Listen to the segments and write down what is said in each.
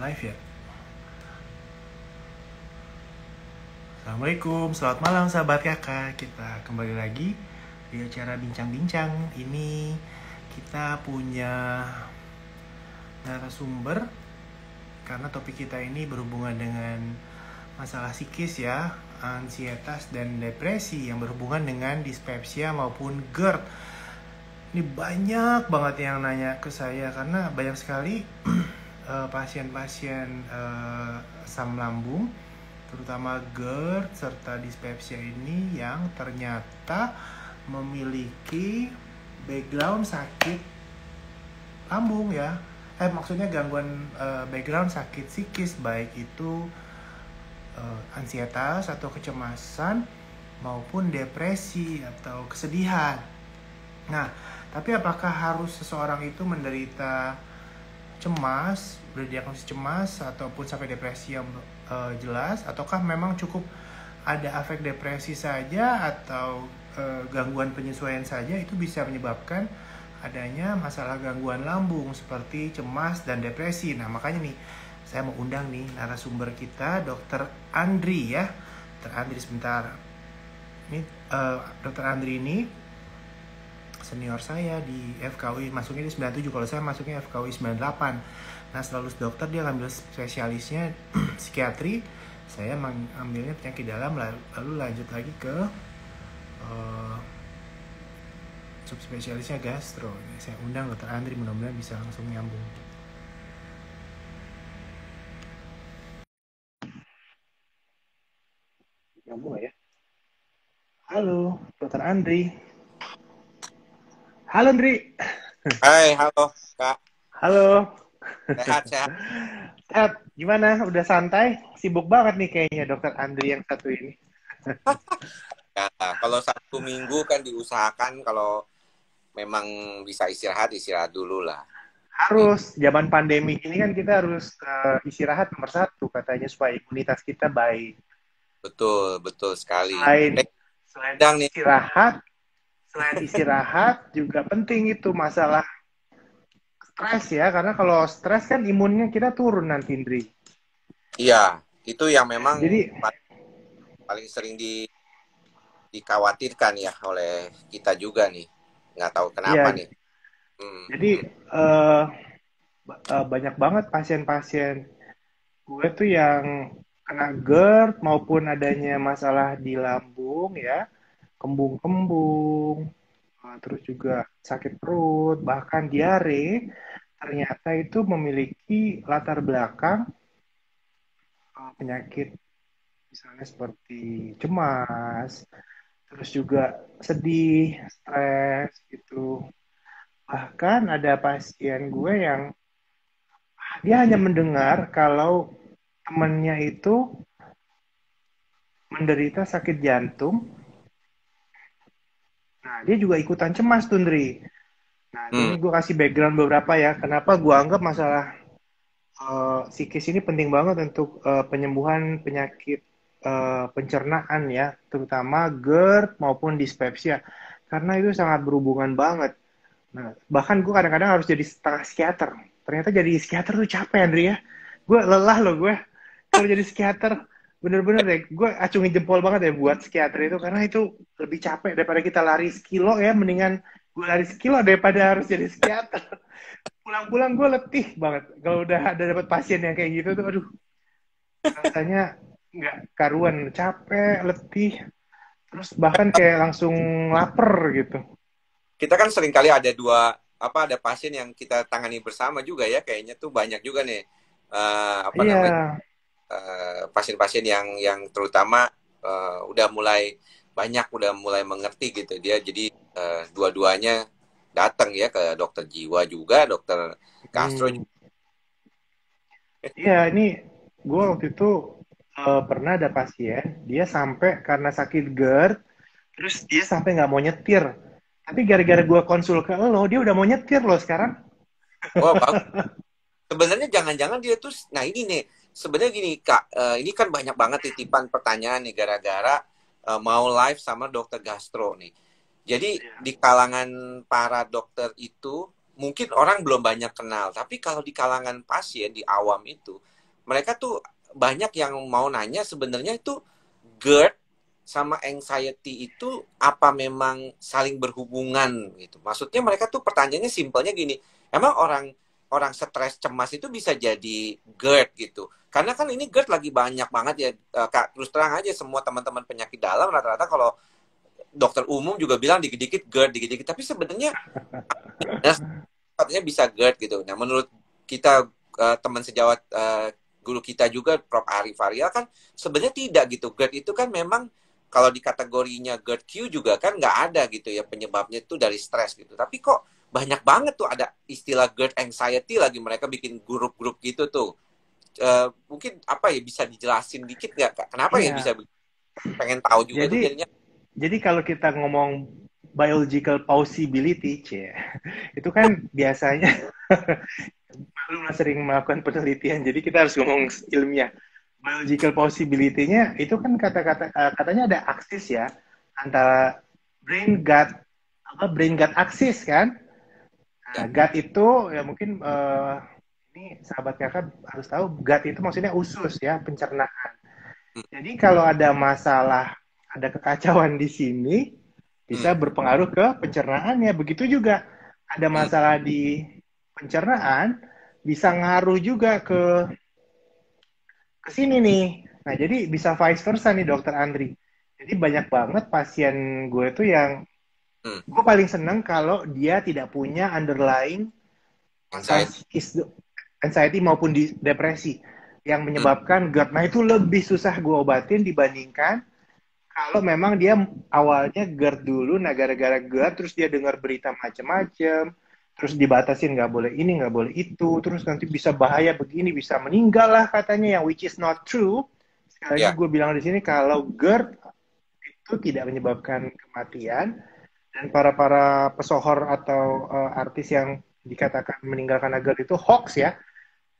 Live ya. Assalamualaikum, selamat malam sahabat kakak. Kita kembali lagi di acara bincang-bincang. Ini kita punya narasumber karena topik kita ini berhubungan dengan masalah psikis ya, ansietas dan depresi yang berhubungan dengan dispepsia maupun GERD. Ini banyak banget yang nanya ke saya karena banyak sekali pasien-pasien asam lambung, terutama GERD serta dispepsia ini yang ternyata memiliki background sakit lambung ya. Maksudnya gangguan background sakit psikis, baik itu ansietas atau kecemasan maupun depresi atau kesedihan. Nah, tapi apakah harus seseorang itu menderita cemas, berdiagnosis cemas ataupun sampai depresi yang jelas, ataukah memang cukup ada efek depresi saja atau gangguan penyesuaian saja itu bisa menyebabkan adanya masalah gangguan lambung seperti cemas dan depresi. Nah, makanya nih saya mau undang nih narasumber kita, Dr. Andri ya. Dr. Andri sebentar. Ini Dr. Andri ini senior saya di FKUI, masuknya di 97, kalau saya masuknya FKUI 98. Nah, setelah lulus dokter dia ngambil spesialisnya psikiatri, saya mengambilnya penyakit dalam, lalu lanjut lagi ke subspesialisnya gastro. Ini saya undang Dr. Andri, mudah-mudahan bisa langsung nyambung. Nyambung ya? Halo, Dr. Andri. Halo, Andri. Hai, halo, Kak. Halo. Sehat. Sehat. Gimana? Udah santai? Sibuk banget nih kayaknya Dr. Andri yang satu ini. Ya, kalau Sabtu Minggu kan diusahakan kalau memang bisa istirahat dulu lah. Harus. Zaman pandemi ini kan kita harus istirahat nomor satu katanya supaya imunitas kita baik. Betul sekali. Selain istirahat juga penting itu masalah stres ya, karena kalau stres kan imunnya kita turun nanti, Indri. Iya, itu yang memang Jadi paling sering dikhawatirkan ya oleh kita juga nih. Nggak tahu kenapa nih. Jadi banyak banget pasien-pasien gue tuh yang kena GERD maupun adanya masalah di lambung ya, kembung-kembung, terus juga sakit perut, bahkan diare, ternyata itu memiliki latar belakang penyakit misalnya seperti cemas, terus juga sedih, stres gitu. Bahkan ada pasien gue yang dia hanya mendengar kalau temannya itu menderita sakit jantung. Nah, dia juga ikutan cemas tuh, Ndri. Nah, ini gue kasih background beberapa ya. Kenapa gue anggap masalah psikis ini penting banget untuk penyembuhan penyakit pencernaan ya, terutama GERD maupun dispepsia. Karena itu sangat berhubungan banget. Nah, bahkan gue kadang-kadang harus jadi setengah psikiater. Ternyata jadi psikiater tuh capek, Andri ya. Gue lelah loh gue. Kalau jadi psikiater, bener-bener deh. Gue acungin jempol banget ya buat psikiater itu. Karena itu lebih capek daripada kita lari sekilo ya. Mendingan gue lari sekilo daripada harus jadi psikiater. Pulang-pulang gue letih banget. Kalau udah ada dapat pasien yang kayak gitu tuh, aduh. Rasanya nggak karuan. Capek, letih. Terus bahkan kayak langsung lapar gitu. Kita kan seringkali ada ada pasien yang kita tangani bersama juga ya, kayaknya tuh banyak juga nih namanya pasien-pasien yang terutama udah mulai mengerti gitu dia, jadi dua-duanya datang ya ke dokter jiwa juga, dokter gastro juga. Iya, ini gue waktu itu pernah ada pasien, dia sampai karena sakit GERD, terus dia sampai nggak mau nyetir. Tapi gara-gara gue konsul ke lo, dia udah mau nyetir loh sekarang. Wah, bagus. Sebenarnya jangan-jangan dia tuh, nah ini nih, sebenarnya gini Kak, ini kan banyak banget titipan pertanyaan nih gara-gara mau live sama dokter gastro nih. Jadi di kalangan para dokter itu mungkin orang belum banyak kenal, tapi kalau di kalangan pasien di awam itu mereka tuh banyak yang mau nanya sebenarnya itu GERD sama anxiety itu apa memang saling berhubungan gitu. Maksudnya mereka tuh pertanyaannya simpelnya gini, emang orang orang stres cemas itu bisa jadi GERD gitu. Karena kan ini GERD lagi banyak banget ya, Kak. Terus terang aja semua teman-teman penyakit dalam rata-rata kalau dokter umum juga bilang dikit-dikit GERD, dikit-dikit. Tapi sebenarnya katanya bisa GERD gitu. Nah, menurut kita teman sejawat guru kita juga Prof. Arif Arya kan sebenarnya tidak gitu. GERD itu kan memang kalau di kategorinya GERD-Q juga kan nggak ada gitu ya penyebabnya itu dari stres gitu. Tapi kok banyak banget tuh ada istilah GERD anxiety lagi mereka bikin grup-grup gitu tuh. Mungkin apa ya bisa dijelasin dikit nggak Kak? Kenapa ya bisa pengen tahu juga tuh jadinya. Jadi kalau kita ngomong biological possibility, itu kan biasanya belum sering melakukan penelitian, jadi kita harus ngomong ilmiah. Biological possibility-nya itu kan katanya ada aksis ya antara brain gut axis kan. Nah, gut itu ya mungkin ini sahabat kakak harus tahu gut itu maksudnya usus ya, pencernaan. Jadi kalau ada masalah, ada kekacauan di sini bisa berpengaruh ke pencernaannya. Begitu juga ada masalah di pencernaan bisa ngaruh juga ke sini nih. Nah, jadi bisa vice versa nih Dokter Andri. Jadi banyak banget pasien gue tuh yang gue paling seneng kalau dia tidak punya underlying anxiety maupun depresi yang menyebabkan GERD. Nah, itu lebih susah gue obatin dibandingkan kalau memang dia awalnya GERD dulu, nah gara-gara GERD terus dia dengar berita macam-macam, terus dibatasin nggak boleh ini, nggak boleh itu, terus nanti bisa bahaya begini, bisa meninggal lah katanya, yang which is not true. Sekali lagi gue bilang di sini kalau GERD itu tidak menyebabkan kematian, dan para pesohor atau artis yang dikatakan meninggal karena GERD itu hoax ya.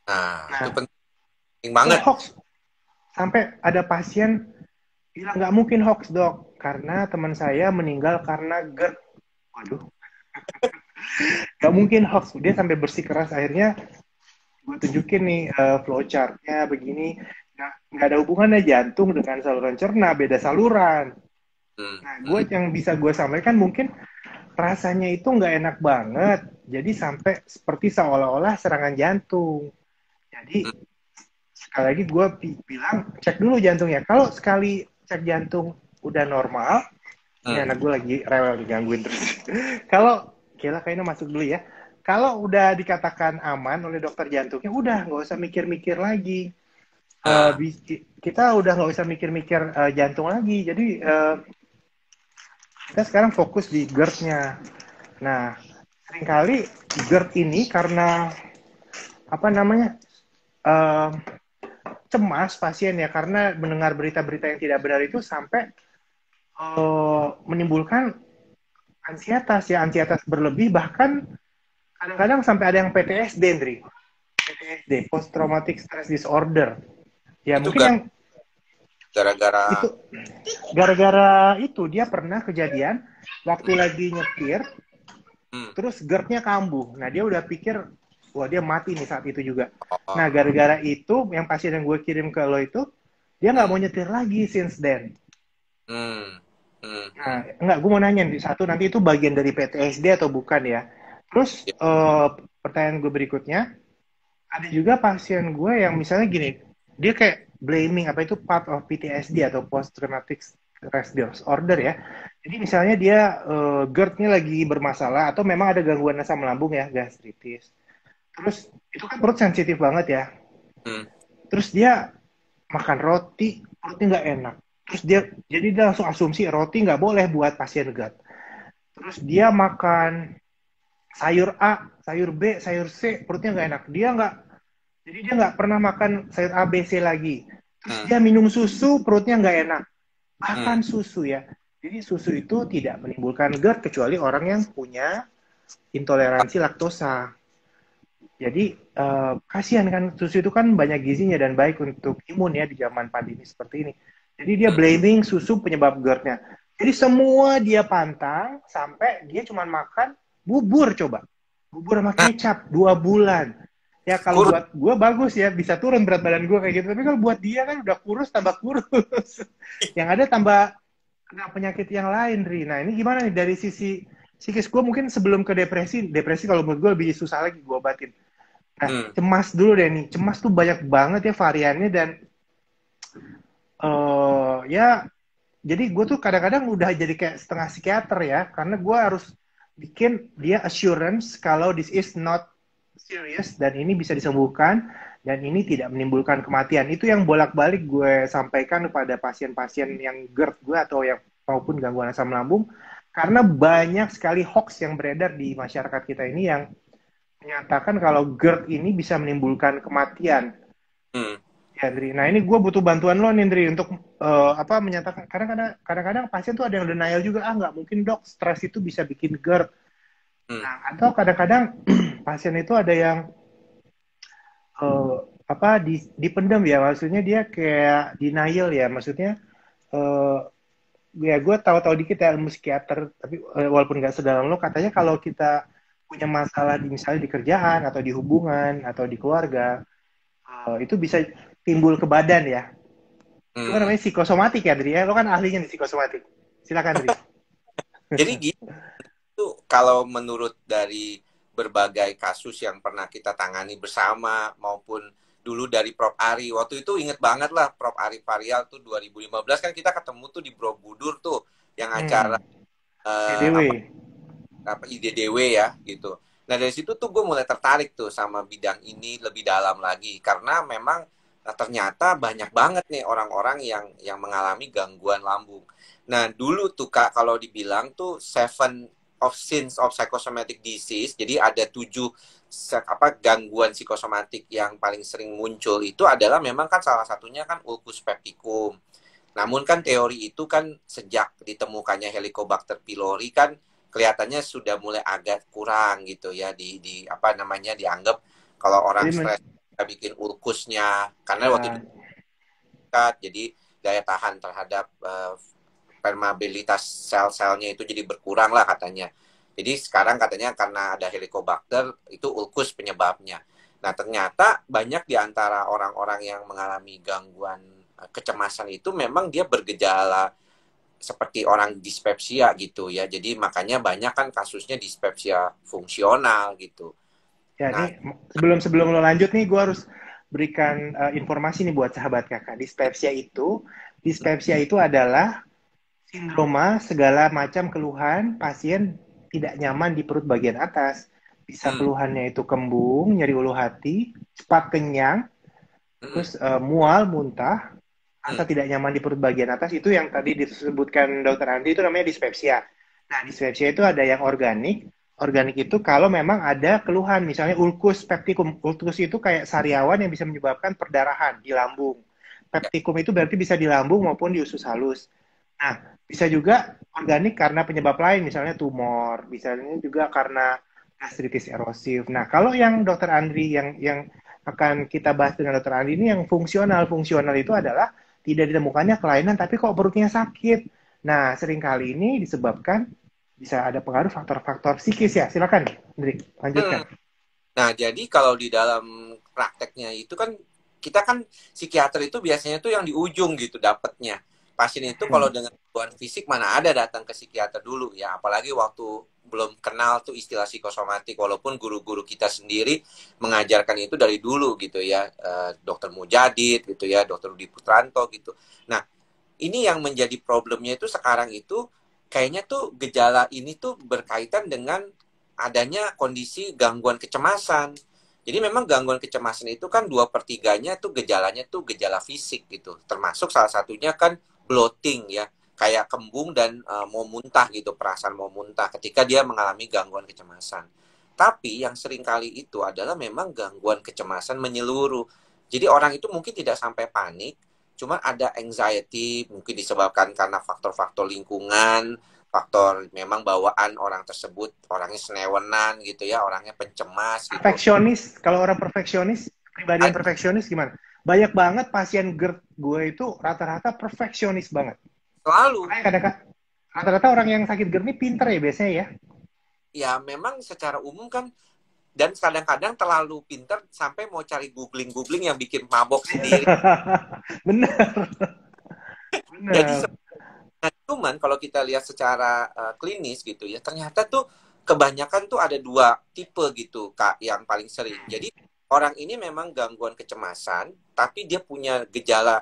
Nah itu penting banget. Hoax. Sampai ada pasien bilang nggak mungkin hoax dok, karena teman saya meninggal karena GERD. Waduh. Nggak mungkin hoax. Dia sampai bersikeras, akhirnya gue tunjukin nih flowchart-nya begini. Nggak ada hubungannya jantung dengan saluran cerna, beda saluran. Nah, yang bisa gue sampaikan mungkin rasanya itu nggak enak banget. Jadi sampai seperti seolah-olah serangan jantung. Jadi sekali lagi gue bilang cek dulu jantungnya. Kalau sekali cek jantung udah normal, ini anak gue lagi rewel digangguin terus. Kalau kayaknya masuk dulu ya. Kalau udah dikatakan aman oleh dokter jantungnya, udah nggak usah mikir-mikir lagi. Kita udah nggak usah mikir-mikir jantung lagi. Jadi kita sekarang fokus di GERD-nya. Nah, seringkali GERD ini karena apa namanya cemas pasien ya, karena mendengar berita-berita yang tidak benar itu sampai menimbulkan ansietas berlebih, bahkan kadang-kadang sampai ada yang PTSD, Andri. PTSD, Post Traumatic Stress Disorder. Ya itu mungkin yang gara-gara itu dia pernah kejadian waktu lagi nyetir, terus GERD-nya kambuh. Nah dia udah pikir wah dia mati nih saat itu juga. Nah gara-gara itu yang pasien yang gue kirim ke lo itu dia nggak mau nyetir lagi since then. Nah nggak, gue mau nanya satu, nanti itu bagian dari PTSD atau bukan ya. Terus pertanyaan gue berikutnya, ada juga pasien gue yang misalnya gini, dia kayak blaming apa itu part of PTSD atau post traumatic stress disorder ya. Jadi misalnya dia GERD-nya lagi bermasalah atau memang ada gangguan asam lambung ya, gastritis. Terus itu kan perut sensitif banget ya. Terus dia makan roti, perutnya nggak enak. Terus dia langsung asumsi roti nggak boleh buat pasien GERD. Terus dia makan sayur A, sayur B, sayur C, perutnya nggak enak. Jadi dia nggak pernah makan sayur A, B, C lagi. Terus dia minum susu, perutnya nggak enak. Bahkan susu ya. Jadi susu itu tidak menimbulkan GERD kecuali orang yang punya intoleransi laktosa. Jadi kasihan kan, susu itu kan banyak gizinya dan baik untuk imun ya di zaman pandemi seperti ini. Jadi dia blaming susu penyebab GERD-nya. Jadi semua dia pantang sampai dia cuma makan bubur coba. Bubur sama kecap 2 bulan. Ya kalau Kurus. buat gue bagus ya, bisa turun berat badan gue kayak gitu. Tapi kalau buat dia kan udah kurus tambah kurus. Yang ada tambah kena penyakit yang lain, Ri. Nah ini gimana nih dari sisi psikis gue mungkin sebelum ke depresi, depresi kalau menurut gue lebih susah lagi gue obatin. Nah, Hmm. cemas dulu deh nih. Cemas tuh banyak banget ya variannya dan ya jadi gue tuh kadang-kadang udah jadi kayak setengah psikiater ya, karena gue harus bikin dia assurance kalau this is not serious dan ini bisa disembuhkan dan ini tidak menimbulkan kematian. Itu yang bolak-balik gue sampaikan kepada pasien-pasien yang GERD gue atau yang maupun gangguan asam lambung, karena banyak sekali hoax yang beredar di masyarakat kita ini yang menyatakan kalau GERD ini bisa menimbulkan kematian. Hmm. Ya, Andri. Nah, ini gue butuh bantuan lo nih, Andri, untuk apa menyatakan. Kadang-kadang pasien tuh ada yang denial juga, ah nggak mungkin dok, stres itu bisa bikin GERD. Hmm. Nah, atau kadang-kadang pasien itu ada yang apa dipendam ya, maksudnya dia kayak denial ya, maksudnya uh, ya gue tahu-tahu dikit ya ilmu psikiater, tapi walaupun nggak sedalam lo, katanya kalau kita punya masalah di misalnya di kerjaan atau di hubungan atau di keluarga, itu bisa timbul ke badan ya. Itu kan Hmm. namanya psikosomatik ya, Dri. Ya? Lo kan ahlinya di psikosomatik. Silakan, Dri. Jadi gitu kalau menurut dari berbagai kasus yang pernah kita tangani bersama maupun dulu dari Prof Ari waktu itu inget banget lah Prof Ari Varial tuh 2015 kan kita ketemu tuh di Borobudur tuh yang acara apa DDW. apa IDDW ya gitu. Nah dari situ tuh gue mulai tertarik tuh sama bidang ini lebih dalam lagi karena memang ternyata banyak banget nih orang-orang yang mengalami gangguan lambung. Nah dulu tuh Kak kalau dibilang tuh seven of sins of psychosomatic disease, jadi ada 7 apa gangguan psikosomatik yang paling sering muncul itu adalah memang kan salah satunya kan ulcus pepticum. Namun kan teori itu kan sejak ditemukannya Helicobacter pylori kan kelihatannya sudah mulai agak kurang gitu ya di apa namanya dianggap kalau orang Jadi, stres kita bikin ulkusnya karena waktu itu ya, jadi daya tahan terhadap permeabilitas sel-selnya itu jadi berkurang lah katanya. Jadi sekarang katanya karena ada Helicobacter itu ulkus penyebabnya. Nah ternyata banyak di antara orang-orang yang mengalami gangguan kecemasan itu memang dia bergejala seperti orang dispepsia gitu ya. Jadi makanya banyak kan kasusnya dispepsia fungsional gitu. ya Nah, nih sebelum lo lanjut nih, gue harus berikan informasi nih buat sahabat kakak. Dispepsia itu adalah sindroma segala macam keluhan pasien tidak nyaman di perut bagian atas. Bisa hmm, keluhannya itu kembung, nyeri ulu hati, cepat kenyang, hmm, terus mual, muntah, hmm, rasa tidak nyaman di perut bagian atas, itu yang tadi disebutkan Dokter Andi itu namanya dispepsia. Nah, dispepsia itu ada yang organik. Organik itu kalau memang ada keluhan, misalnya ulcus pepticum. Ulcus itu kayak sariawan yang bisa menyebabkan perdarahan di lambung. ya, Pepticum itu berarti bisa di lambung maupun di usus halus. Nah, bisa juga organik karena penyebab lain, misalnya tumor, misalnya juga karena gastritis erosif. Nah, kalau yang Dokter Andri yang akan kita bahas dengan Dokter Andri ini yang fungsional. Fungsional itu adalah tidak ditemukannya kelainan tapi kok perutnya sakit. Nah, seringkali ini disebabkan bisa ada pengaruh faktor-faktor psikis ya. Silakan, Andri, hmm. lanjutkan. Nah, jadi kalau di dalam prakteknya itu kan kita kan psikiater itu biasanya tuh yang di ujung gitu dapetnya. Pasien itu kalau Hmm. dengan gangguan fisik mana ada datang ke psikiater dulu ya, apalagi waktu belum kenal tuh istilah psikosomatik walaupun guru-guru kita sendiri mengajarkan itu dari dulu gitu ya, dokter Mujadid gitu ya, dokter Rudi Putranto gitu. Nah, ini yang menjadi problemnya itu sekarang itu kayaknya tuh gejala ini tuh berkaitan dengan adanya kondisi gangguan kecemasan. Jadi memang gangguan kecemasan itu kan 2/3-nya tuh gejalanya tuh gejala fisik gitu. Termasuk salah satunya kan bloating ya. Kayak kembung dan mau muntah gitu, perasaan mau muntah ketika dia mengalami gangguan kecemasan. Tapi yang sering kali itu adalah memang gangguan kecemasan menyeluruh. Jadi orang itu mungkin tidak sampai panik, cuma ada anxiety, mungkin disebabkan karena faktor-faktor lingkungan, faktor memang bawaan orang tersebut, orangnya senewenan gitu ya, orangnya pencemas gitu. Perfeksionis, kalau orang perfeksionis, kepribadian perfeksionis gimana? Banyak banget pasien GERD gue itu rata-rata perfeksionis banget. Selalu, Makanya kadang-kadang rata-rata orang yang sakit GERD ini pinter ya biasanya ya. ya memang secara umum kan dan kadang-kadang terlalu pinter sampai mau cari googling yang bikin mabok sendiri. Bener. Jadi Bener. cuman kalau kita lihat secara klinis gitu ya, ternyata tuh kebanyakan tuh ada dua tipe gitu Kak yang paling sering. Jadi orang ini memang gangguan kecemasan, tapi dia punya gejala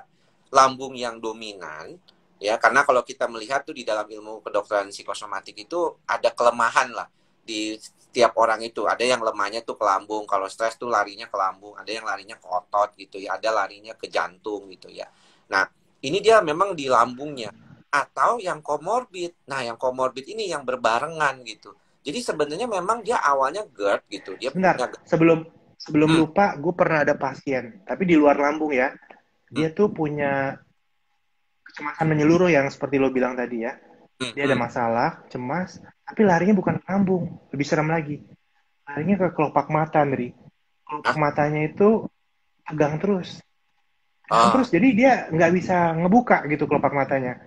lambung yang dominan, ya karena kalau kita melihat tuh di dalam ilmu kedokteran psikosomatik itu ada kelemahan lah di setiap orang itu. Ada yang lemahnya tuh ke lambung, kalau stres tuh larinya ke lambung, ada yang larinya ke otot gitu ya, ada larinya ke jantung gitu ya. Nah, ini dia memang di lambungnya atau yang komorbid. Nah, yang komorbid ini yang berbarengan gitu. Jadi sebenarnya memang dia awalnya GERD gitu, dia Sebentar, punya sebelum hmm, lupa, gue pernah ada pasien, tapi di luar lambung ya. hmm, Dia tuh punya kecemasan menyeluruh yang seperti lo bilang tadi ya. hmm, Dia ada hmm. masalah, cemas, tapi larinya bukan ke lambung, lebih serem lagi. Larinya ke kelopak mata, Nri. Kelopak Hah? matanya itu tegang terus. Tegang terus, Ah. jadi dia nggak bisa ngebuka gitu kelopak matanya.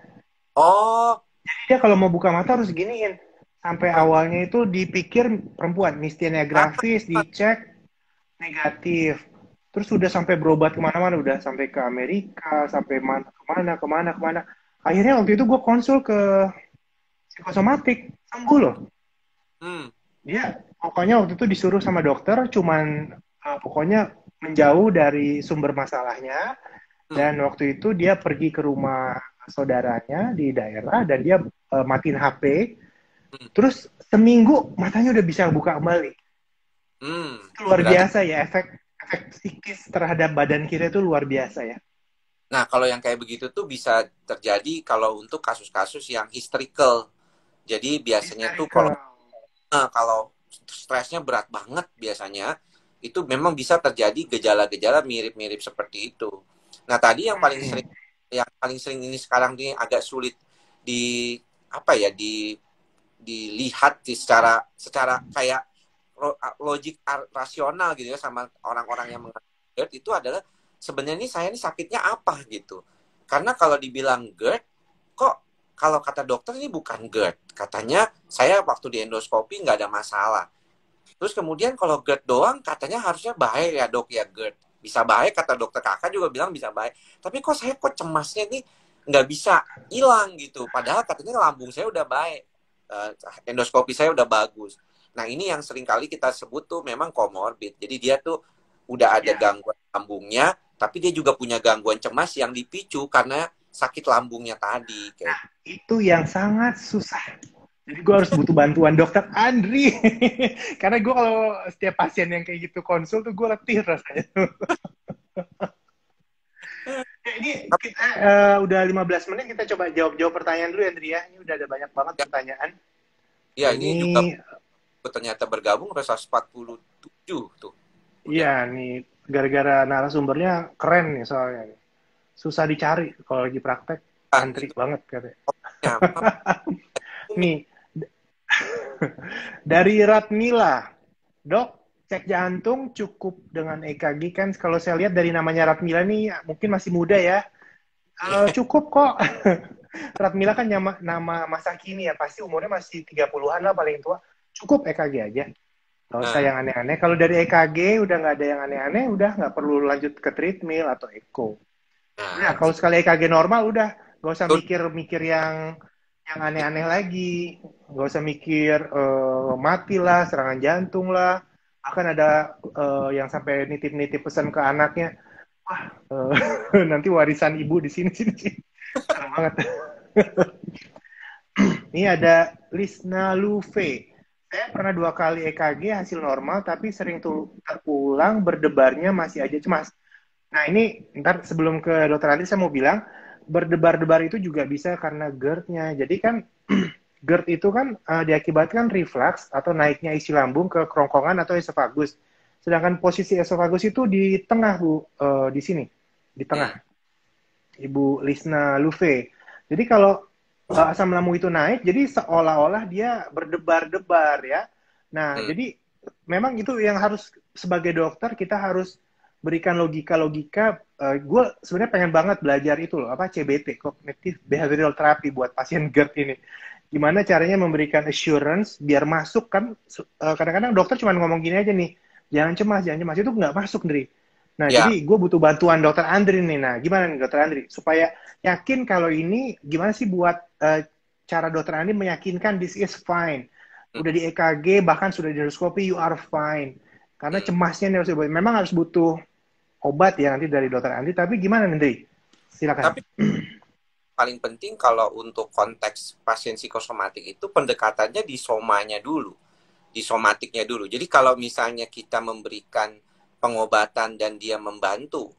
Oh, Dia kalau mau buka mata harus giniin. Sampai ah, awalnya itu dipikir perempuan, mistianya grafis, ah, dicek, negatif. Terus udah sampai berobat kemana-mana, udah sampai ke Amerika, sampai kemana. Akhirnya waktu itu gue konsul ke psikosomatik, sembuh loh. hmm, Dia pokoknya waktu itu disuruh sama dokter, cuman pokoknya menjauh dari sumber masalahnya. hmm, Dan waktu itu dia pergi ke rumah saudaranya di daerah dan dia matiin HP. hmm, Terus seminggu matanya udah bisa buka kembali. hmm. Itu luar Berarti, biasa ya, efek psikis terhadap badan kita itu luar biasa ya. nah kalau yang kayak begitu tuh bisa terjadi kalau untuk kasus-kasus yang historical. Jadi biasanya tuh kalau Hysterical. kalau stresnya berat banget biasanya itu memang bisa terjadi gejala-gejala mirip-mirip seperti itu. Nah tadi yang paling sering ini sekarang ini agak sulit di apa ya dilihat secara secara kayak logik rasional gitu ya sama orang-orang yang mengalami GERD itu adalah sebenarnya ini saya ini sakitnya apa gitu. Karena kalau dibilang GERD kok kalau kata dokter ini bukan GERD. Katanya saya waktu di endoskopi nggak ada masalah. Terus kemudian kalau GERD doang katanya harusnya baik ya dok ya GERD. Bisa baik kata dokter kakak juga bilang bisa baik. Tapi kok saya kok cemasnya nih nggak bisa hilang gitu. Padahal katanya lambung saya udah baik. Endoskopi saya udah bagus. Nah ini yang sering kali kita sebut tuh memang komorbid. Jadi dia tuh udah ada Ya. gangguan lambungnya, tapi dia juga punya gangguan cemas yang dipicu karena sakit lambungnya tadi. Kayak Itu yang sangat susah. Jadi gue harus butuh bantuan dokter Andri. Karena gue kalau setiap pasien yang kayak gitu konsul tuh gue letih rasanya. Ya, ini kita udah 15 menit, kita coba jawab-jawab pertanyaan dulu ya Andri ya. Ini udah ada banyak banget ya, pertanyaan. ya Ini, ini juga ternyata bergabung sampai 147 tuh. Udah. iya nih, gara-gara narasumbernya keren nih soalnya. Susah dicari kalau lagi praktek, Ah, antri itu banget katanya. ya. Nih, dari Ratmila, dok, cek jantung cukup dengan EKG kan? Kalau saya lihat dari namanya Ratmila nih, mungkin masih muda ya. Cukup kok. Ratmila kan nama masa kini ya, pasti umurnya masih 30-an lah paling tua. Cukup EKG aja. Gak usah Nah, yang aneh-aneh. Kalau dari EKG udah nggak ada yang aneh-aneh, udah nggak perlu lanjut ke treadmill atau echo. nah, Udah, kalau sekali EKG normal, udah nggak usah mikir-mikir yang aneh-aneh lagi. Nggak usah mikir mati lah, serangan jantung lah. Bahkan ada yang sampai nitip-nitip pesan ke anaknya, wah nanti warisan ibu di sini sih. Serem banget. Ini ada Lisna Luve. Saya pernah 2 kali EKG hasil normal, tapi sering terulang berdebarnya masih aja cemas. Nah ini ntar sebelum ke dokter Andri saya mau bilang, berdebar-debar itu juga bisa karena GERD-nya. Jadi kan GERD itu kan diakibatkan reflux atau naiknya isi lambung ke kerongkongan atau esofagus. Sedangkan posisi esofagus itu di tengah Bu, di sini, di tengah. hmm, Ibu Lisna Luve. Jadi kalau asam lambung itu naik, jadi seolah-olah dia berdebar-debar ya. Nah, hmm. jadi memang itu yang harus sebagai dokter kita harus berikan logika-logika. Gue sebenarnya pengen banget belajar itu loh, apa CBT, Cognitive Behavioral Therapy buat pasien GERD ini. gimana caranya memberikan assurance biar masuk kan. Kadang-kadang dokter cuma ngomong gini aja nih, jangan cemas, itu nggak masuk Ndri. Nah, Ya, jadi gue butuh bantuan dokter Andri nih. Nah, gimana nih dokter Andri? Supaya yakin kalau ini, gimana sih buat cara dokter Andri meyakinkan this is fine. Udah di EKG, bahkan sudah di endoskopi, you are fine. Karena cemasnya nih harus, memang harus butuh obat ya nanti dari dokter Andri. Tapi gimana Andri? Silakan. tapi paling penting kalau untuk konteks pasien psikosomatik itu pendekatannya di somanya dulu, di somatiknya dulu. Jadi kalau misalnya kita memberikan pengobatan dan dia membantu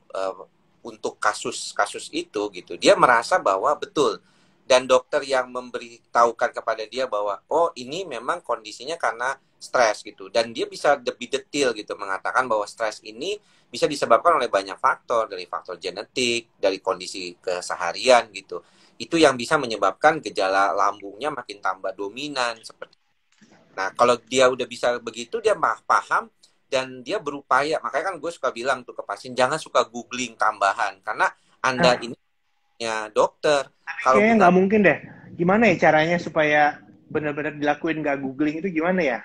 untuk kasus-kasus itu gitu, dia merasa bahwa betul, dan dokter yang memberitahukan kepada dia bahwa oh ini memang kondisinya karena stres gitu, dan dia bisa lebih detail gitu mengatakan bahwa stres ini bisa disebabkan oleh banyak faktor, dari faktor genetik, dari kondisi keseharian gitu. Itu yang bisa menyebabkan gejala lambungnya makin tambah dominan seperti. Nah, kalau dia udah bisa begitu, dia paham dan dia berupaya. Makanya kan gue suka bilang tuh ke pasien, jangan suka googling tambahan karena Anda Nah, ini ya dokter. Kalau kayaknya Google nggak mungkin deh. Gimana ya caranya supaya benar-benar dilakuin nggak googling itu gimana ya?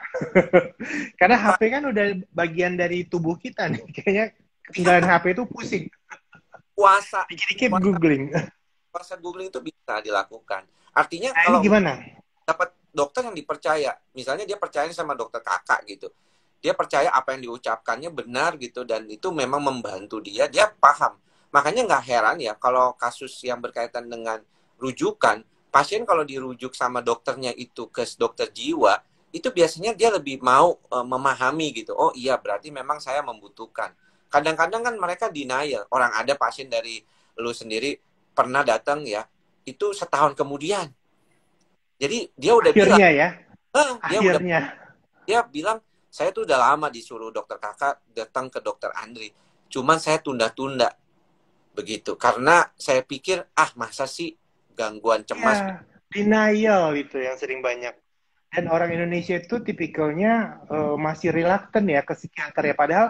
Karena HP kan udah bagian dari tubuh kita nih. Kayaknya ketinggalan HP itu pusing. puasa Dikit-dikit googling. puasa googling itu bisa dilakukan. Artinya Nah, ini kalau gimana? dapat dokter yang dipercaya, misalnya dia percaya sama dokter kakak gitu, dia percaya apa yang diucapkannya benar gitu, dan itu memang membantu dia paham. Makanya nggak heran ya kalau kasus yang berkaitan dengan rujukan, pasien kalau dirujuk sama dokternya itu ke dokter jiwa, itu biasanya dia lebih mau memahami gitu. Oh iya, berarti memang saya membutuhkan. Kadang-kadang kan mereka denial. Orang ada pasien dari lu sendiri pernah datang ya, itu setahun kemudian. Jadi dia udah bilang, Akhirnya ya. dia udah Akhirnya. dia bilang, saya tuh udah lama disuruh dokter kakak datang ke dokter Andri, cuman saya tunda-tunda begitu karena saya pikir masa sih gangguan cemas. Ya, denial itu yang sering banyak. Dan orang Indonesia itu tipikalnya masih reluctant ya ke psikiater ya. Padahal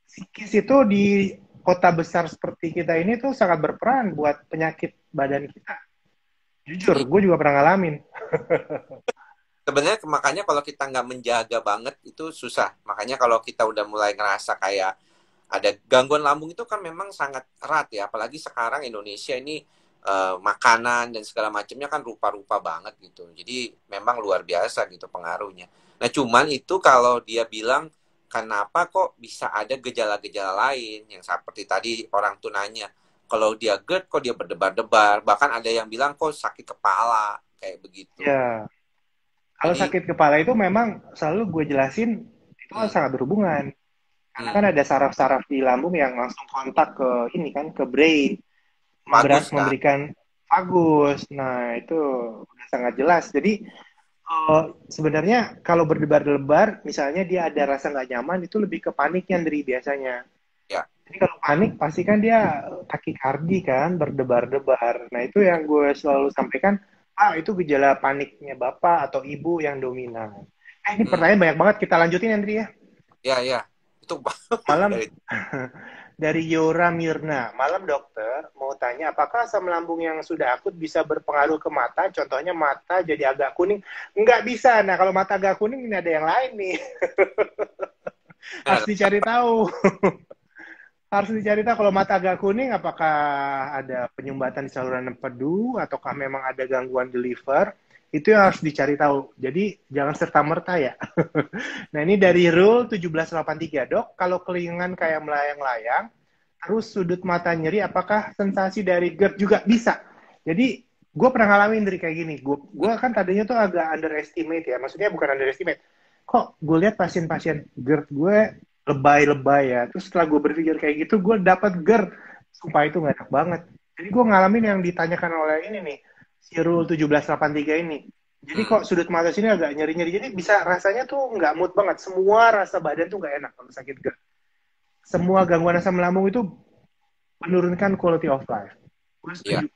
psikis itu di kota besar seperti kita ini tuh sangat berperan buat penyakit badan kita. Jujur, gue juga pernah ngalamin. Sebenarnya makanya kalau kita nggak menjaga banget itu susah. Makanya kalau kita udah mulai ngerasa kayak ada gangguan lambung itu kan memang sangat erat ya. Apalagi sekarang Indonesia ini makanan dan segala macamnya kan rupa-rupa banget gitu. Jadi memang luar biasa gitu pengaruhnya. Nah cuman itu kalau dia bilang kenapa kok bisa ada gejala-gejala lain yang seperti tadi orang tuh nanya. Kalau dia GERD kok dia berdebar-debar. Bahkan ada yang bilang kok sakit kepala kayak begitu. Ya, kalau Jadi sakit kepala itu memang selalu gue jelasin itu hmm, sangat berhubungan. Karena hmm, kan ada saraf-saraf di lambung yang langsung kontak ke ini kan, ke brain. bagus kan. Memberikan bagus. Nah, itu udah sangat jelas. Jadi, sebenarnya kalau berdebar-debar, misalnya dia ada rasa nggak nyaman, itu lebih ke paniknya dari biasanya. Ya. Jadi kalau panik, pasti kan dia takikardi kan, berdebar-debar. Nah, itu yang gue selalu sampaikan, itu gejala paniknya bapak atau ibu yang dominan. Ini Hmm. pertanyaan banyak banget, kita lanjutin Andri ya. Ya, ya. Itu Malam dari dari Yora Mirna. Malam dokter, mau tanya apakah asam lambung yang sudah akut bisa berpengaruh ke mata? Contohnya mata jadi agak kuning. Nggak bisa. Nah, kalau mata agak kuning ini ada yang lain nih. Harus dicari tahu. Harus dicari tahu kalau mata agak kuning apakah ada penyumbatan di saluran empedu ataukah memang ada gangguan di liver. Itu yang harus dicari tahu. Jadi jangan serta-merta ya. Nah, ini dari rule 1783. Dok, kalau kelingan kayak melayang-layang, terus sudut mata nyeri, apakah sensasi dari GERD juga bisa? Jadi, gue pernah ngalamin dari kayak gini. Gue kan tadinya tuh agak underestimate ya. Maksudnya bukan underestimate. Kok gue lihat pasien-pasien GERD gue lebay-lebay ya. Terus setelah gue berpikir kayak gitu, gue dapat GERD. Sumpah itu gak enak banget. Jadi gue ngalamin yang ditanyakan oleh ini nih, si rule 1783 ini. Jadi kok sudut mata sini agak nyeri-nyeri. Jadi bisa rasanya tuh nggak mood banget. Semua rasa badan tuh nggak enak kalau sakit GERD. Semua gangguan asam lambung itu menurunkan quality of life. Gue ya. setuju.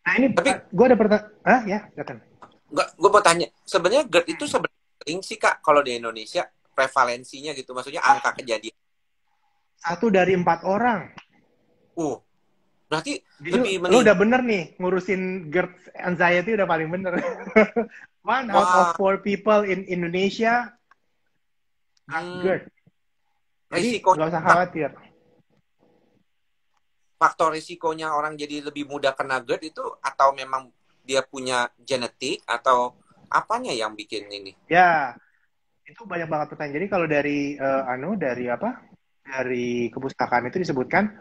Nah ini, Tapi gue ada pertanyaan. Ya, katakan. nggak, gue mau tanya, sebenarnya GERD itu sebenarnya sering sih Kak kalau di Indonesia prevalensinya gitu, maksudnya angka kejadian. 1 dari 4 orang. Uh, Berarti Jadi lebih lu mending. udah bener nih ngurusin GERD anxiety udah paling bener. One out of Wah, four people in Indonesia got hmm, GERD. Jadi risikonya nggak usah khawatir. faktor risikonya orang jadi lebih mudah kena GERD itu atau memang dia punya genetik atau apanya yang bikin ini? Ya, itu banyak banget pertanyaan. Jadi kalau dari dari apa? Dari kepustakaan itu disebutkan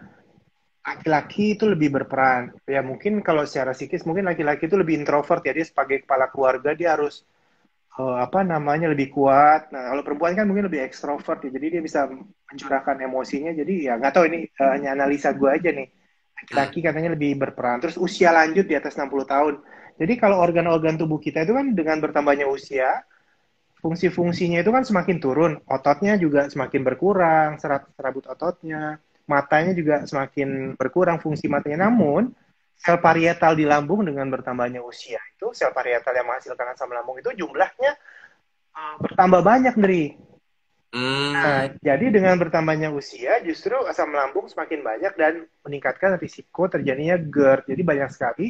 laki-laki itu lebih berperan. Ya mungkin kalau secara psikis mungkin laki-laki itu lebih introvert ya. Dia sebagai kepala keluarga dia harus apa namanya lebih kuat. Nah kalau perempuan kan mungkin lebih ekstrovert ya. Jadi dia bisa mencurahkan emosinya. Jadi ya nggak tahu ini hanya analisa gue aja nih. Hmm. Laki-laki katanya lebih berperan. Terus usia lanjut di atas 60 tahun. Jadi kalau organ-organ tubuh kita itu kan dengan bertambahnya usia, fungsi-fungsinya itu kan semakin turun, ototnya juga semakin berkurang, serabut ototnya, matanya juga semakin berkurang fungsi matanya. Namun, sel parietal di lambung dengan bertambahnya usia itu, sel parietal yang menghasilkan asam lambung itu jumlahnya bertambah banyak, Ndri. Hmm. Nah, jadi dengan bertambahnya usia, justru asam lambung semakin banyak dan meningkatkan risiko terjadinya GERD. Jadi banyak sekali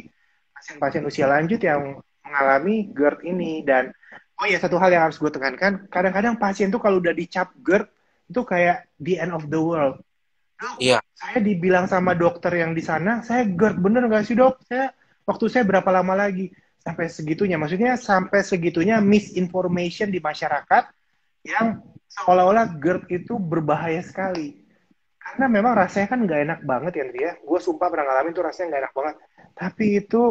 pasien-pasien usia lanjut yang mengalami GERD ini. Dan, oh ya, satu hal yang harus gue tekankan, kadang-kadang pasien tuh kalau udah dicap GERD, itu kayak the end of the world. Iya. Saya dibilang sama dokter yang di sana, saya GERD, bener nggak sih dok? Waktu saya berapa lama lagi? Sampai segitunya, maksudnya sampai segitunya misinformation di masyarakat yang seolah-olah GERD itu berbahaya sekali. Karena memang rasanya kan nggak enak banget ya, Andrea. Gue sumpah pernah ngalamin tuh rasanya nggak enak banget. Tapi itu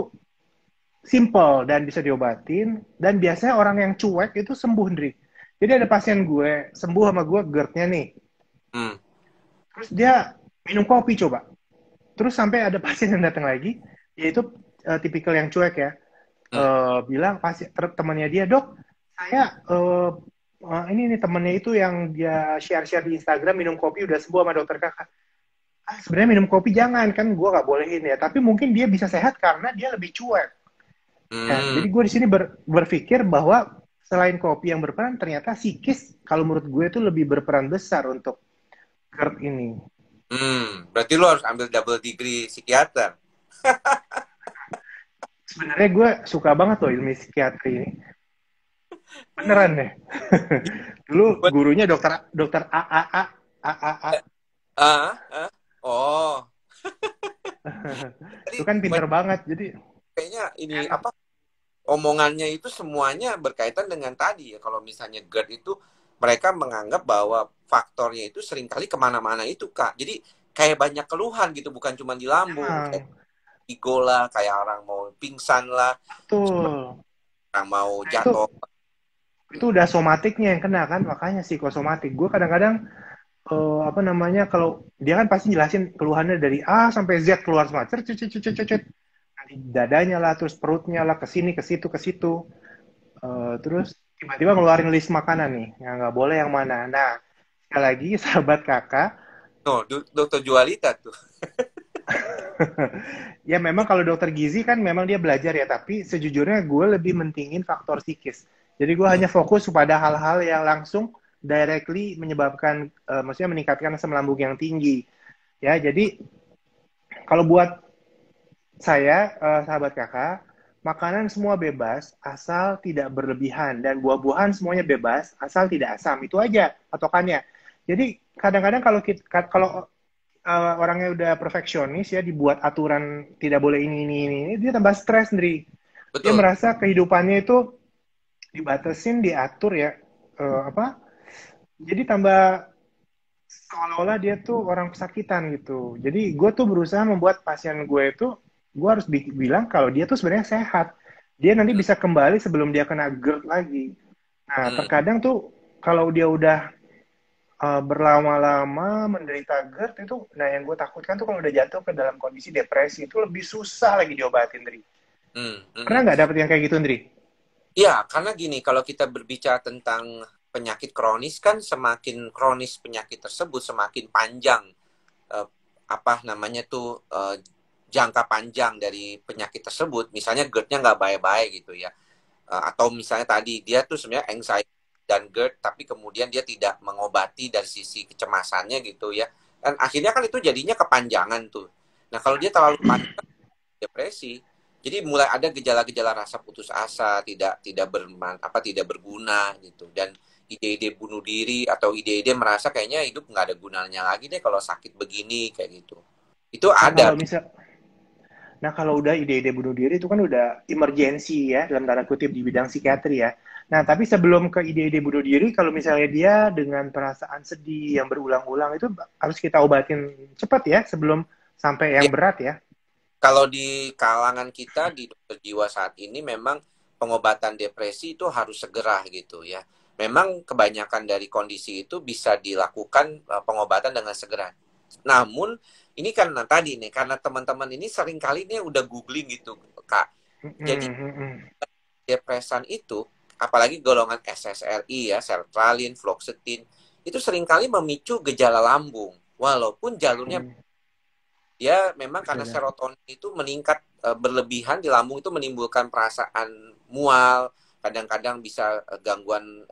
simple dan bisa diobatin. Dan biasanya orang yang cuek itu sembuh, Andri. Jadi ada pasien gue, sembuh sama gue GERD-nya nih. Hmm. Terus dia minum kopi coba. Terus sampai ada pasien yang datang lagi, yaitu tipikal yang cuek ya. Hmm. Bilang pasien temannya dia, dok, saya ini nih temennya itu yang dia share-share di Instagram minum kopi udah sembuh sama dokter kakak. Sebenarnya minum kopi jangan, kan gue gak bolehin ya. Tapi mungkin dia bisa sehat karena dia lebih cuek. Ya, Hmm. jadi gue di sini berpikir bahwa selain kopi yang berperan, ternyata psikis kalau menurut gue itu lebih berperan besar untuk GERD ini. Berarti lu harus ambil double degree psikiater. Sebenarnya gue suka banget loh ilmu psikiatri ini. Beneran deh. Dulu gurunya dokter dokter A. Ah, ah. Oh, Itu jadi kan pinter banget. Jadi kayaknya ini enak. apa omongannya itu semuanya berkaitan dengan tadi ya. Kalau misalnya GERD itu mereka menganggap bahwa faktornya itu seringkali kemana-mana itu Kak. Jadi kayak banyak keluhan gitu, bukan cuma di lambung, kayak Emang ego lah, kayak orang mau pingsan lah, betul. orang mau Nah, jatuh. itu udah somatiknya yang kena kan, makanya psikosomatik. Gue kadang-kadang apa namanya kalau dia kan pasti jelasin keluhannya dari A sampai Z keluar semua, di dadanya lah, terus perutnya lah, ke sini, ke situ, ke situ. Terus tiba-tiba ngeluarin list makanan nih, yang nggak boleh yang mana. Nah, sekali lagi sahabat kakak, No, dokter Jualita tuh. ya memang kalau dokter gizi kan memang dia belajar ya, tapi sejujurnya gue lebih mentingin faktor psikis. Jadi gue hanya fokus pada hal-hal yang langsung directly menyebabkan, maksudnya meningkatkan asam lambung yang tinggi. Ya, jadi kalau buat saya, sahabat kakak, makanan semua bebas asal tidak berlebihan dan buah-buahan semuanya bebas asal tidak asam. Itu aja patokannya. Jadi kadang-kadang kalau orangnya udah perfeksionis ya dibuat aturan tidak boleh ini dia tambah stres sendiri. Dia Betul. merasa kehidupannya itu dibatasin, diatur ya, apa? Jadi tambah seolah-olah dia tuh orang kesakitan gitu. Jadi gue tuh berusaha membuat pasien gue itu, gue harus bilang kalau dia tuh sebenarnya sehat. Dia nanti Hmm. bisa kembali sebelum dia kena GERD lagi. Nah, Hmm. terkadang tuh kalau dia udah berlama-lama menderita GERD itu, nah yang gue takutkan tuh kalau udah jatuh ke dalam kondisi depresi itu lebih susah lagi diobatin, Dri. Hmm. Pernah Hmm. nggak dapet yang kayak gitu, Dri? Ya, karena gini, kalau kita berbicara tentang penyakit kronis kan semakin kronis penyakit tersebut semakin panjang eh, apa namanya tuh jangka panjang dari penyakit tersebut. Misalnya GERD-nya nggak baik-baik gitu ya. Atau misalnya tadi dia tuh sebenarnya anxiety dan GERD tapi kemudian dia tidak mengobati dari sisi kecemasannya gitu ya. Dan akhirnya kan itu jadinya kepanjangan tuh. Nah, kalau dia terlalu panik, depresi. Jadi mulai ada gejala-gejala rasa putus asa, tidak berguna gitu. Dan ide-ide bunuh diri atau ide-ide merasa kayaknya hidup nggak ada gunanya lagi deh kalau sakit begini kayak gitu. Itu Nah ada. kalau misal, nah kalau udah ide-ide bunuh diri itu kan udah emergensi ya dalam tanda kutip di bidang psikiatri ya. Nah tapi sebelum ke ide-ide bunuh diri, kalau misalnya dia dengan perasaan sedih yang berulang-ulang itu harus kita obatin cepat ya sebelum sampai Ya, yang berat ya. kalau di kalangan kita di dokter jiwa saat ini memang pengobatan depresi itu harus segera gitu ya. Memang kebanyakan dari kondisi itu bisa dilakukan pengobatan dengan segera. Namun ini kan tadi nih karena teman-teman ini sering kali nih udah googling gitu Kak. Jadi depresan itu apalagi golongan SSRI ya, sertralin, fluoxetine itu seringkali memicu gejala lambung walaupun jalurnya ya memang karena serotonin itu meningkat berlebihan di lambung itu menimbulkan perasaan mual, kadang-kadang bisa gangguan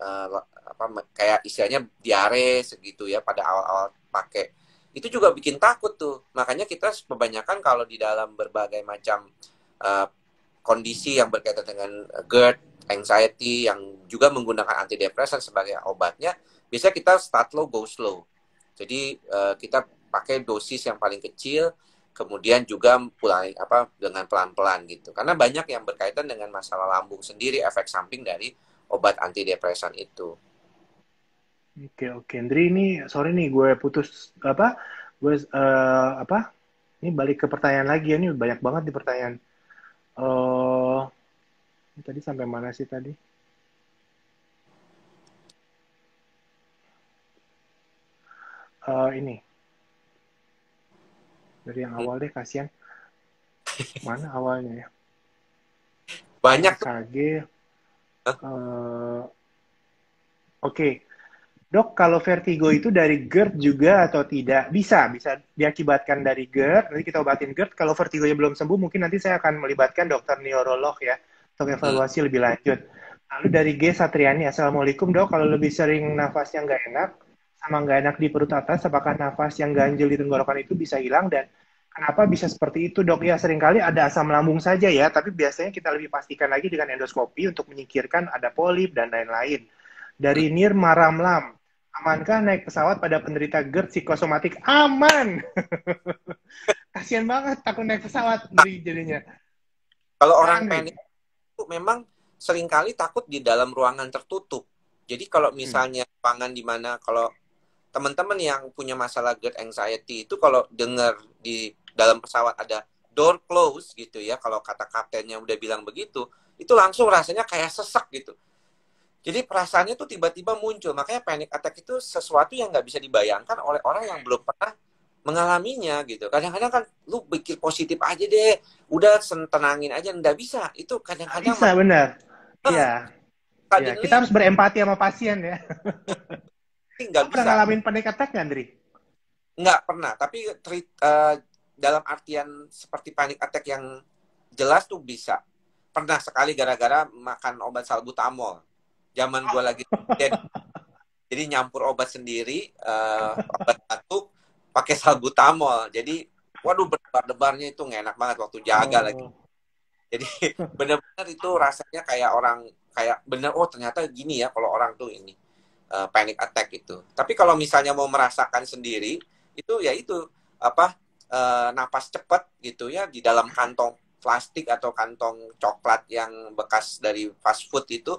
kayak istilahnya diare segitu ya pada awal-awal pakai. Itu juga bikin takut tuh. Makanya kita kebanyakan kalau di dalam berbagai macam uh, kondisi yang berkaitan dengan GERD, anxiety yang juga menggunakan antidepresan sebagai obatnya, biasanya kita start low go slow. Jadi kita pakai dosis yang paling kecil, kemudian juga dengan pelan-pelan gitu. Karena banyak yang berkaitan dengan masalah lambung sendiri, efek samping dari obat antidepresan itu. Oke, oke. Andri, ini sorry nih gue putus apa? Ini balik ke pertanyaan lagi ya. Ini banyak banget di pertanyaan. Tadi sampai mana sih tadi? Ini dari yang awal deh, kasihan. Mana awalnya ya? Banyak tuh. EKG. Oke. Dok, kalau vertigo itu dari GERD juga atau tidak? Bisa diakibatkan dari GERD. Nanti kita obatin GERD. Kalau vertigonya belum sembuh, mungkin nanti saya akan melibatkan dokter neurolog ya, untuk evaluasi lebih lanjut. Lalu dari G. Satriani, Assalamualaikum dok, kalau lebih sering nafasnya nggak enak, sama nggak enak di perut atas, apakah nafas yang ganjil di tenggorokan itu bisa hilang, dan kenapa bisa seperti itu dok? Ya seringkali ada asam lambung saja ya, tapi biasanya kita lebih pastikan lagi dengan endoskopi untuk menyingkirkan ada polip dan lain-lain. Dari Nirma Ramlam, amankah naik pesawat pada penderita GERD psikosomatik? Aman! Kasian banget takut naik pesawat jadinya. Kalau orang panik itu memang seringkali takut di dalam ruangan tertutup. Jadi kalau misalnya ruangan di mana kalau teman-teman yang punya masalah GERD anxiety itu kalau dengar di dalam pesawat ada door close gitu ya, kalau kata kaptennya udah bilang begitu, itu langsung rasanya kayak sesek gitu. Jadi perasaannya tuh tiba-tiba muncul. Makanya panic attack itu sesuatu yang nggak bisa dibayangkan oleh orang yang belum pernah mengalaminya gitu. Kadang-kadang kan lu pikir positif aja deh, udah tenangin aja, nggak bisa. Itu kadang-kadang bisa benar. Iya. Ya, suddenly kita harus berempati sama pasien ya. nggak bisa. Pernah ngalamin panic attack nggak, Andri? Nggak pernah. Tapi dalam artian seperti panic attack yang jelas tuh bisa. Pernah sekali gara-gara makan obat salbutamol. Zaman gue lagi jadi nyampur obat sendiri, obat batuk pakai salbutamol. Jadi waduh berdebar-debarnya itu nggak enak banget waktu jaga lagi. Jadi benar-benar itu rasanya kayak orang kayak bener ternyata gini ya kalau orang tuh ini panic attack itu. Tapi kalau misalnya mau merasakan sendiri itu ya itu napas cepat gitu ya di dalam kantong plastik atau kantong coklat yang bekas dari fast food itu.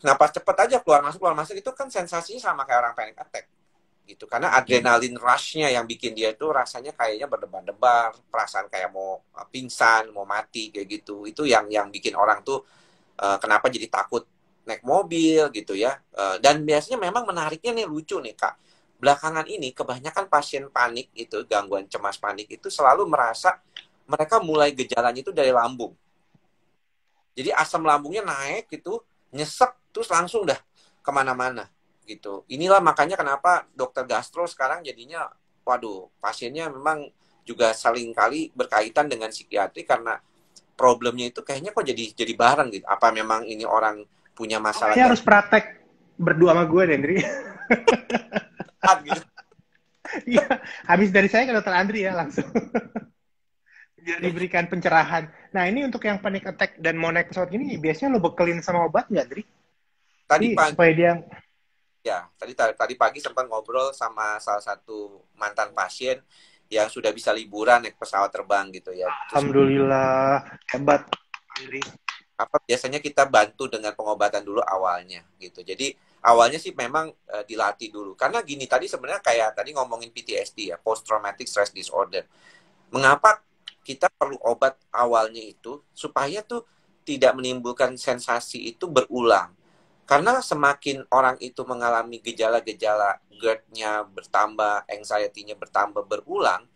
Napas cepat aja keluar masuk itu kan sensasinya sama kayak orang panic attack gitu karena adrenalin rush-nya yang bikin dia itu rasanya kayaknya berdebar-debar, perasaan kayak mau pingsan, mau mati kayak gitu. Itu yang bikin orang tuh kenapa jadi takut naik mobil gitu ya. Dan biasanya memang menariknya nih lucu nih Kak. Belakangan ini kebanyakan pasien panik itu, gangguan cemas panik itu selalu merasa mereka mulai gejalanya itu dari lambung. Jadi asam lambungnya naik gitu, nyesek terus langsung dah kemana-mana gitu. Inilah makanya kenapa dokter gastro sekarang jadinya waduh pasiennya memang juga saling kali berkaitan dengan psikiatri karena problemnya itu kayaknya kok jadi bareng gitu. Apa memang ini orang punya masalah? Kayaknya harus praktek berdua sama gue deh, Andri. Gitu. Iya, habis dari saya ke dokter Andri ya langsung. Biar diberikan pencerahan. Nah, ini untuk yang panic attack dan mau naik pesawat gini, biasanya lo bekelin sama obat nggak, Dri? Tadi Jadi pagi supaya dia... ya, tadi pagi sempat ngobrol sama salah satu mantan pasien yang sudah bisa liburan naik pesawat terbang gitu ya. Terus Alhamdulillah, hebat, Andri. apa biasanya kita bantu dengan pengobatan dulu awalnya gitu. Jadi awalnya sih memang dilatih dulu. Karena gini tadi sebenarnya kayak tadi ngomongin PTSD ya, post traumatic stress disorder. Mengapa kita perlu obat awalnya itu supaya tuh tidak menimbulkan sensasi itu berulang. Karena semakin orang itu mengalami gejala-gejala GERD-nya bertambah, anxiety-nya bertambah berulang,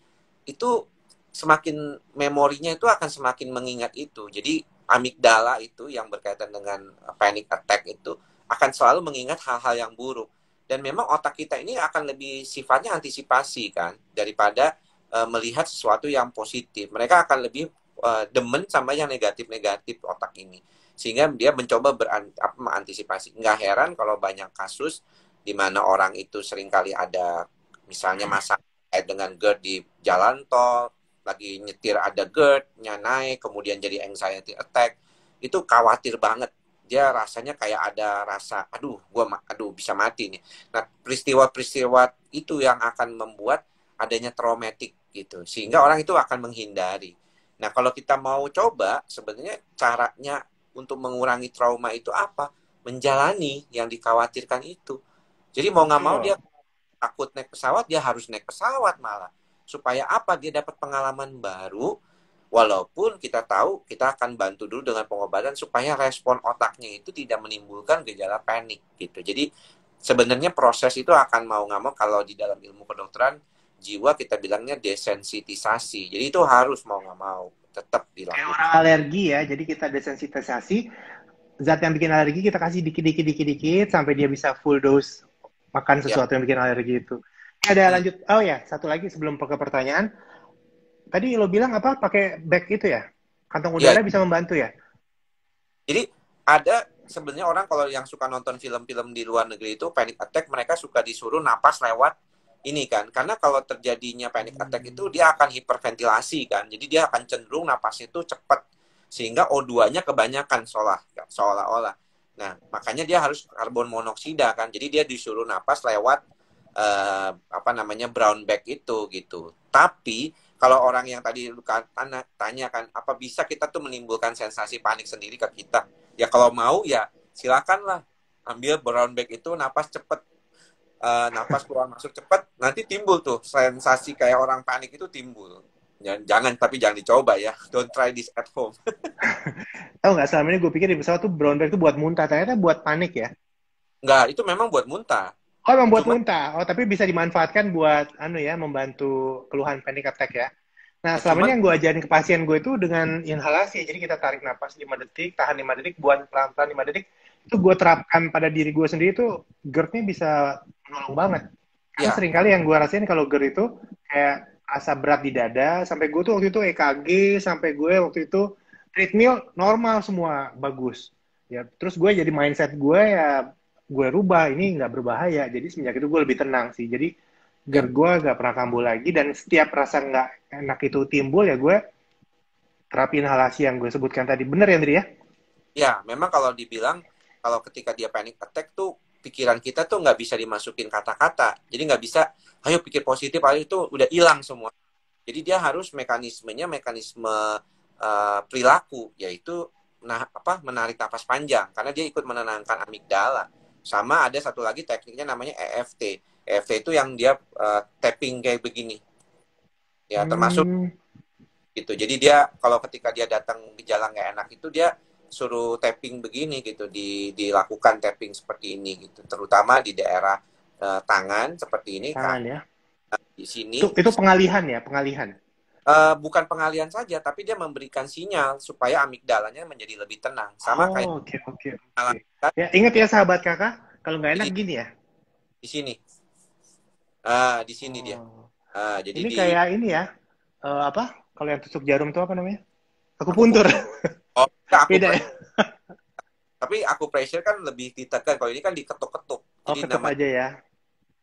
itu semakin memorinya itu akan semakin mengingat itu. Jadi amigdala itu yang berkaitan dengan panic attack itu akan selalu mengingat hal-hal yang buruk. Dan memang otak kita ini akan lebih sifatnya antisipasi kan daripada melihat sesuatu yang positif. Mereka akan lebih demen sama yang negatif-negatif otak ini. Sehingga dia mencoba mengantisipasi. Nggak heran kalau banyak kasus di mana orang itu seringkali ada misalnya masalah dengan GERD di jalan tol, lagi nyetir ada GERD-nya naik, kemudian jadi anxiety attack, itu khawatir banget. Dia rasanya kayak ada rasa, aduh bisa mati nih. Nah, peristiwa-peristiwa itu yang akan membuat adanya traumatik gitu. Sehingga orang itu akan menghindari. Nah, kalau kita mau coba, sebenarnya caranya untuk mengurangi trauma itu apa? Menjalani yang dikhawatirkan itu. Jadi mau nggak mau dia takut naik pesawat, dia harus naik pesawat malah. Supaya apa? Dia dapat pengalaman baru, walaupun kita tahu kita akan bantu dulu dengan pengobatan supaya respon otaknya itu tidak menimbulkan gejala panik gitu. Jadi sebenarnya proses itu akan mau nggak mau kalau di dalam ilmu kedokteran jiwa kita bilangnya desensitisasi. Jadi itu harus mau nggak mau tetap dilakukan. Kayak orang alergi ya, jadi kita desensitisasi, zat yang bikin alergi kita kasih dikit-dikit sampai dia bisa full dose makan Ya, sesuatu yang bikin alergi itu. Ada lanjut, oh ya, satu lagi sebelum ke pertanyaan. Tadi lo bilang apa, pakai bag itu ya? Kantong ya. udara bisa membantu ya? Jadi ada sebenarnya orang kalau yang suka nonton film-film di luar negeri itu panic attack mereka suka disuruh napas lewat ini kan. Karena kalau terjadinya panic attack itu dia akan hiperventilasi kan. Jadi dia akan cenderung napasnya itu cepat sehingga O2-nya kebanyakan seolah-olah. Nah, makanya dia harus karbon monoksida kan. Jadi dia disuruh napas lewat brown bag itu gitu. Tapi kalau orang yang tadi lu tanyakan apa bisa kita tuh menimbulkan sensasi panik sendiri ke kita? Ya kalau mau ya silakanlah ambil brown bag itu napas cepet, napas keluar masuk cepet, nanti timbul tuh sensasi kayak orang panik itu timbul. Jangan dicoba ya. Don't try this at home. Tahu nggak, selama ini gue pikir di pesawat tuh brown bag tuh buat muntah, ternyata buat panik ya? Enggak, itu memang buat muntah. Oh, emang buat Cuma muntah. Oh, tapi bisa dimanfaatkan buat membantu keluhan panic attack ya. Nah, selama ini cuman yang gue ajarin ke pasien gue itu dengan inhalasi. Jadi kita tarik napas 5 detik, tahan 5 detik, buang pelan-pelan 5 detik. Itu gue terapkan pada diri gue sendiri tuh GERD-nya bisa menolong banget. Karena ya, seringkali yang gue rasain kalau GERD itu kayak asa berat di dada, sampai gue tuh waktu itu EKG, sampai gue waktu itu treadmill normal semua, bagus. Ya, terus gue jadi mindset gue ya gue rubah, ini nggak berbahaya. Jadi semenjak itu gue lebih tenang sih. Jadi ya. GERD gue nggak pernah kambuh lagi, dan setiap rasa nggak enak itu timbul ya gue terapi inhalasi yang gue sebutkan tadi. Bener ya, Andri ya? Ya, memang kalau dibilang kalau ketika dia panic attack tuh pikiran kita tuh nggak bisa dimasukin kata-kata. Jadi nggak bisa, ayo pikir positif, ayo itu udah hilang semua. Jadi dia harus mekanismenya mekanisme perilaku, yaitu menarik napas panjang karena dia ikut menenangkan amigdala. Sama ada satu lagi tekniknya namanya EFT. EFT itu yang dia tapping kayak begini. Ya, termasuk gitu. Jadi dia kalau ketika dia datang gejala nggak enak itu dia suruh tapping begini gitu, dilakukan tapping seperti ini gitu, terutama di daerah tangan seperti ini, Tangan ya. di sini. Itu pengalihan ya, pengalihan. Bukan pengalihan saja, tapi dia memberikan sinyal supaya amigdalanya menjadi lebih tenang. Sama kayak Oh, oke. Ya, ingat ya sahabat kakak, kalau nggak enak jadi gini ya. di sini, di sini dia. Oh. Jadi Ini di kayak ini ya, apa? Kalau yang tusuk jarum tuh apa namanya? aku Akupuntur. oh, aku Beda ya? tapi aku pressure kan lebih ditekan. Kalau ini kan diketuk-ketuk. Oh, Jadi ketuk namanya aja ya.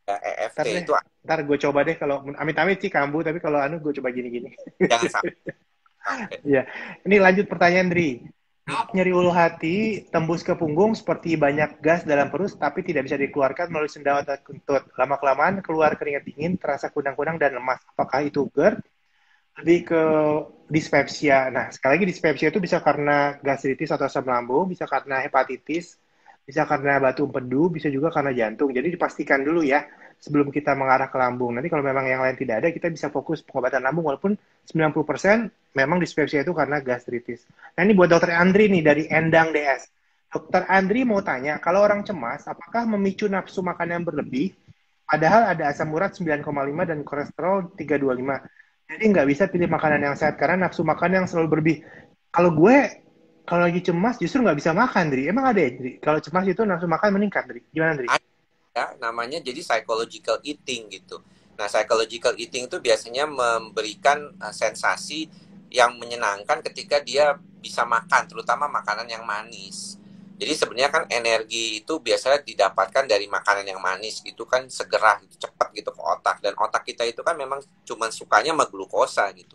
EFT Ntar deh. itu Ntar gue coba deh kalau amit-amit sih kambuh, tapi kalau anu gue coba gini-gini. Jangan sampai. Iya. Ini lanjut pertanyaan Dri. Hmm. Nyeri ulu hati tembus ke punggung seperti banyak gas dalam perut tapi tidak bisa dikeluarkan melalui sendawa atau kentut. Lama-kelamaan keluar keringat dingin, terasa kunang-kunang dan lemas. Apakah itu GERD? Lebih ke dispepsia. Nah, sekali lagi dispepsia itu bisa karena gastritis atau asam lambung, bisa karena hepatitis, bisa karena batu empedu, bisa juga karena jantung. Jadi dipastikan dulu ya sebelum kita mengarah ke lambung. Nanti kalau memang yang lain tidak ada, kita bisa fokus pengobatan lambung walaupun 90% memang dispepsia itu karena gastritis. Nah, ini buat dokter Andri nih dari Endang DS. Dokter Andri mau tanya, kalau orang cemas, apakah memicu nafsu makan yang berlebih? Padahal ada asam urat 9,5 dan kolesterol 325. Jadi nggak bisa pilih makanan yang sehat karena nafsu makan yang selalu berlebih. Kalau gue, kalau lagi cemas justru nggak bisa makan, Dri. Emang ada ya, Dri? Kalau cemas itu nafsu makan meningkat, Dri. Gimana, Dri? Ada namanya jadi psychological eating gitu. Nah, psychological eating itu biasanya memberikan sensasi yang menyenangkan ketika dia bisa makan, terutama makanan yang manis. Jadi sebenarnya kan energi itu biasanya didapatkan dari makanan yang manis, itu kan segera, gitu, cepat gitu ke otak. Dan otak kita itu kan memang cuma sukanya sama glukosa gitu.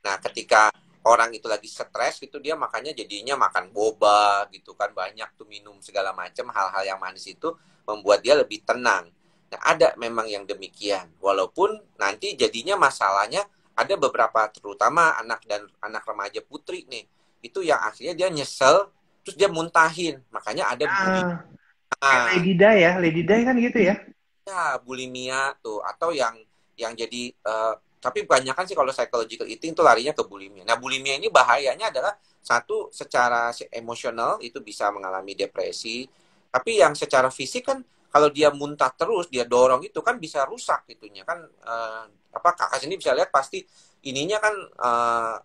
Nah, ketika orang itu lagi stres gitu, dia makanya jadinya makan boba gitu kan, banyak tuh minum segala macam, hal-hal yang manis itu membuat dia lebih tenang. Nah, ada memang yang demikian. Walaupun nanti jadinya masalahnya ada beberapa, terutama anak dan anak remaja putri nih, itu yang akhirnya dia nyesel, terus dia muntahin. Makanya ada bulimia. Kayak Lady Di ya. Lady Di kan gitu ya. Ya, bulimia tuh. Atau yang jadi, tapi kebanyakan sih kalau psychological eating tuh larinya ke bulimia. Nah, bulimia ini bahayanya adalah, satu, secara emosional itu bisa mengalami depresi. Tapi yang secara fisik kan, kalau dia muntah terus, dia dorong itu kan bisa rusak itunya kan. Apa kakak sini bisa lihat pasti ininya kan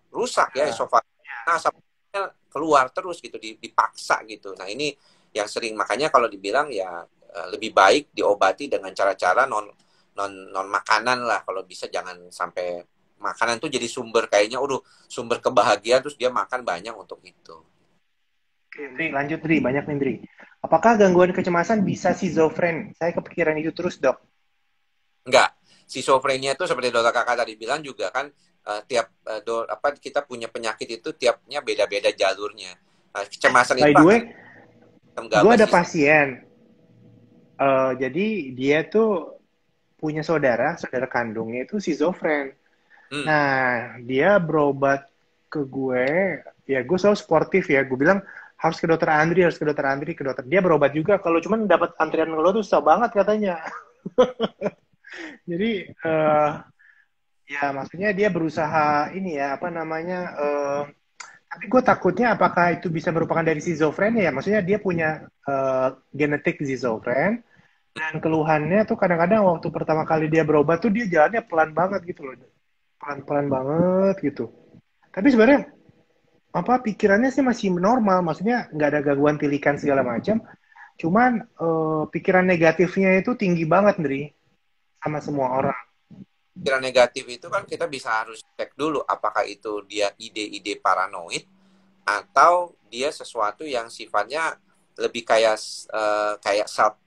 rusak ya esofag. Nah, asapnya keluar terus gitu, dipaksa gitu. Nah, ini yang sering, makanya kalau dibilang ya lebih baik diobati dengan cara-cara non non non makanan lah, kalau bisa jangan sampai makanan tuh jadi sumber, kayaknya sumber kebahagiaan terus dia makan banyak untuk itu. Oke, Dri, lanjut, Dri. Banyak nih, Dri. Apakah gangguan kecemasan bisa schizofren? Saya kepikiran itu terus, dok. Enggak, schizophrenia itu seperti dokter kakak tadi bilang juga kan, tiap kita punya penyakit itu tiapnya beda-beda jalurnya. Nah, kecemasan By itu the akan way, gue menggabah ada sistem. pasien. Jadi dia tuh punya saudara kandungnya itu schizofren. Hmm. Nah, dia berobat ke gue, ya gue selalu sportif ya. Gue bilang harus ke dokter Andri, harus ke dokter Andri, ke dokter. Dia berobat juga. Kalau cuman dapat antrian lo tuh susah banget katanya. Jadi ya maksudnya dia berusaha ini ya apa namanya. Tapi gue takutnya apakah itu bisa merupakan dari schizofrenia ya. Maksudnya dia punya genetik schizofren. Dan keluhannya tuh kadang-kadang waktu pertama kali dia berobat tuh dia jalannya pelan banget gitu loh. Pelan-pelan banget gitu. Tapi sebenarnya apa pikirannya sih masih normal, maksudnya nggak ada gangguan tilikan segala macam. Cuman pikiran negatifnya itu tinggi banget, Ndri, sama semua orang. Pikiran negatif itu kan kita bisa harus cek dulu apakah itu dia ide-ide paranoid atau dia sesuatu yang sifatnya lebih kayak kayak self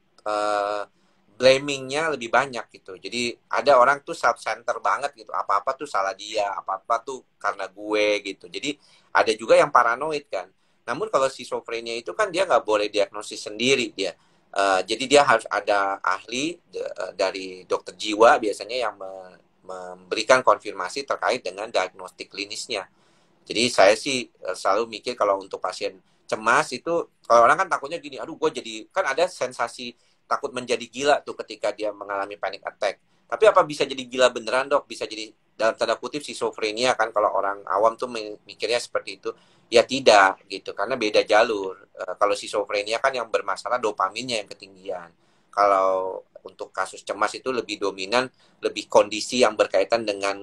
blamingnya lebih banyak gitu. Jadi ada orang tuh self center banget gitu. Apa-apa tuh salah dia, apa-apa tuh karena gue gitu. Jadi ada juga yang paranoid kan. Namun kalau schizophrenia itu kan dia nggak boleh diagnosis sendiri dia. Jadi dia harus ada ahli dari dokter jiwa biasanya yang memberikan konfirmasi terkait dengan diagnostik klinisnya. Jadi saya sih selalu mikir kalau untuk pasien cemas itu, kalau orang kan takutnya gini, aduh gue jadi, kan ada sensasi takut menjadi gila tuh ketika dia mengalami panic attack. Tapi apa bisa jadi gila beneran, dok? Bisa jadi dalam tanda kutip schizophrenia kan, kalau orang awam tuh mikirnya seperti itu. Ya tidak gitu, karena beda jalur. Kalau schizophrenia kan yang bermasalah dopaminnya yang ketinggian. Kalau untuk kasus cemas itu lebih dominan, lebih kondisi yang berkaitan dengan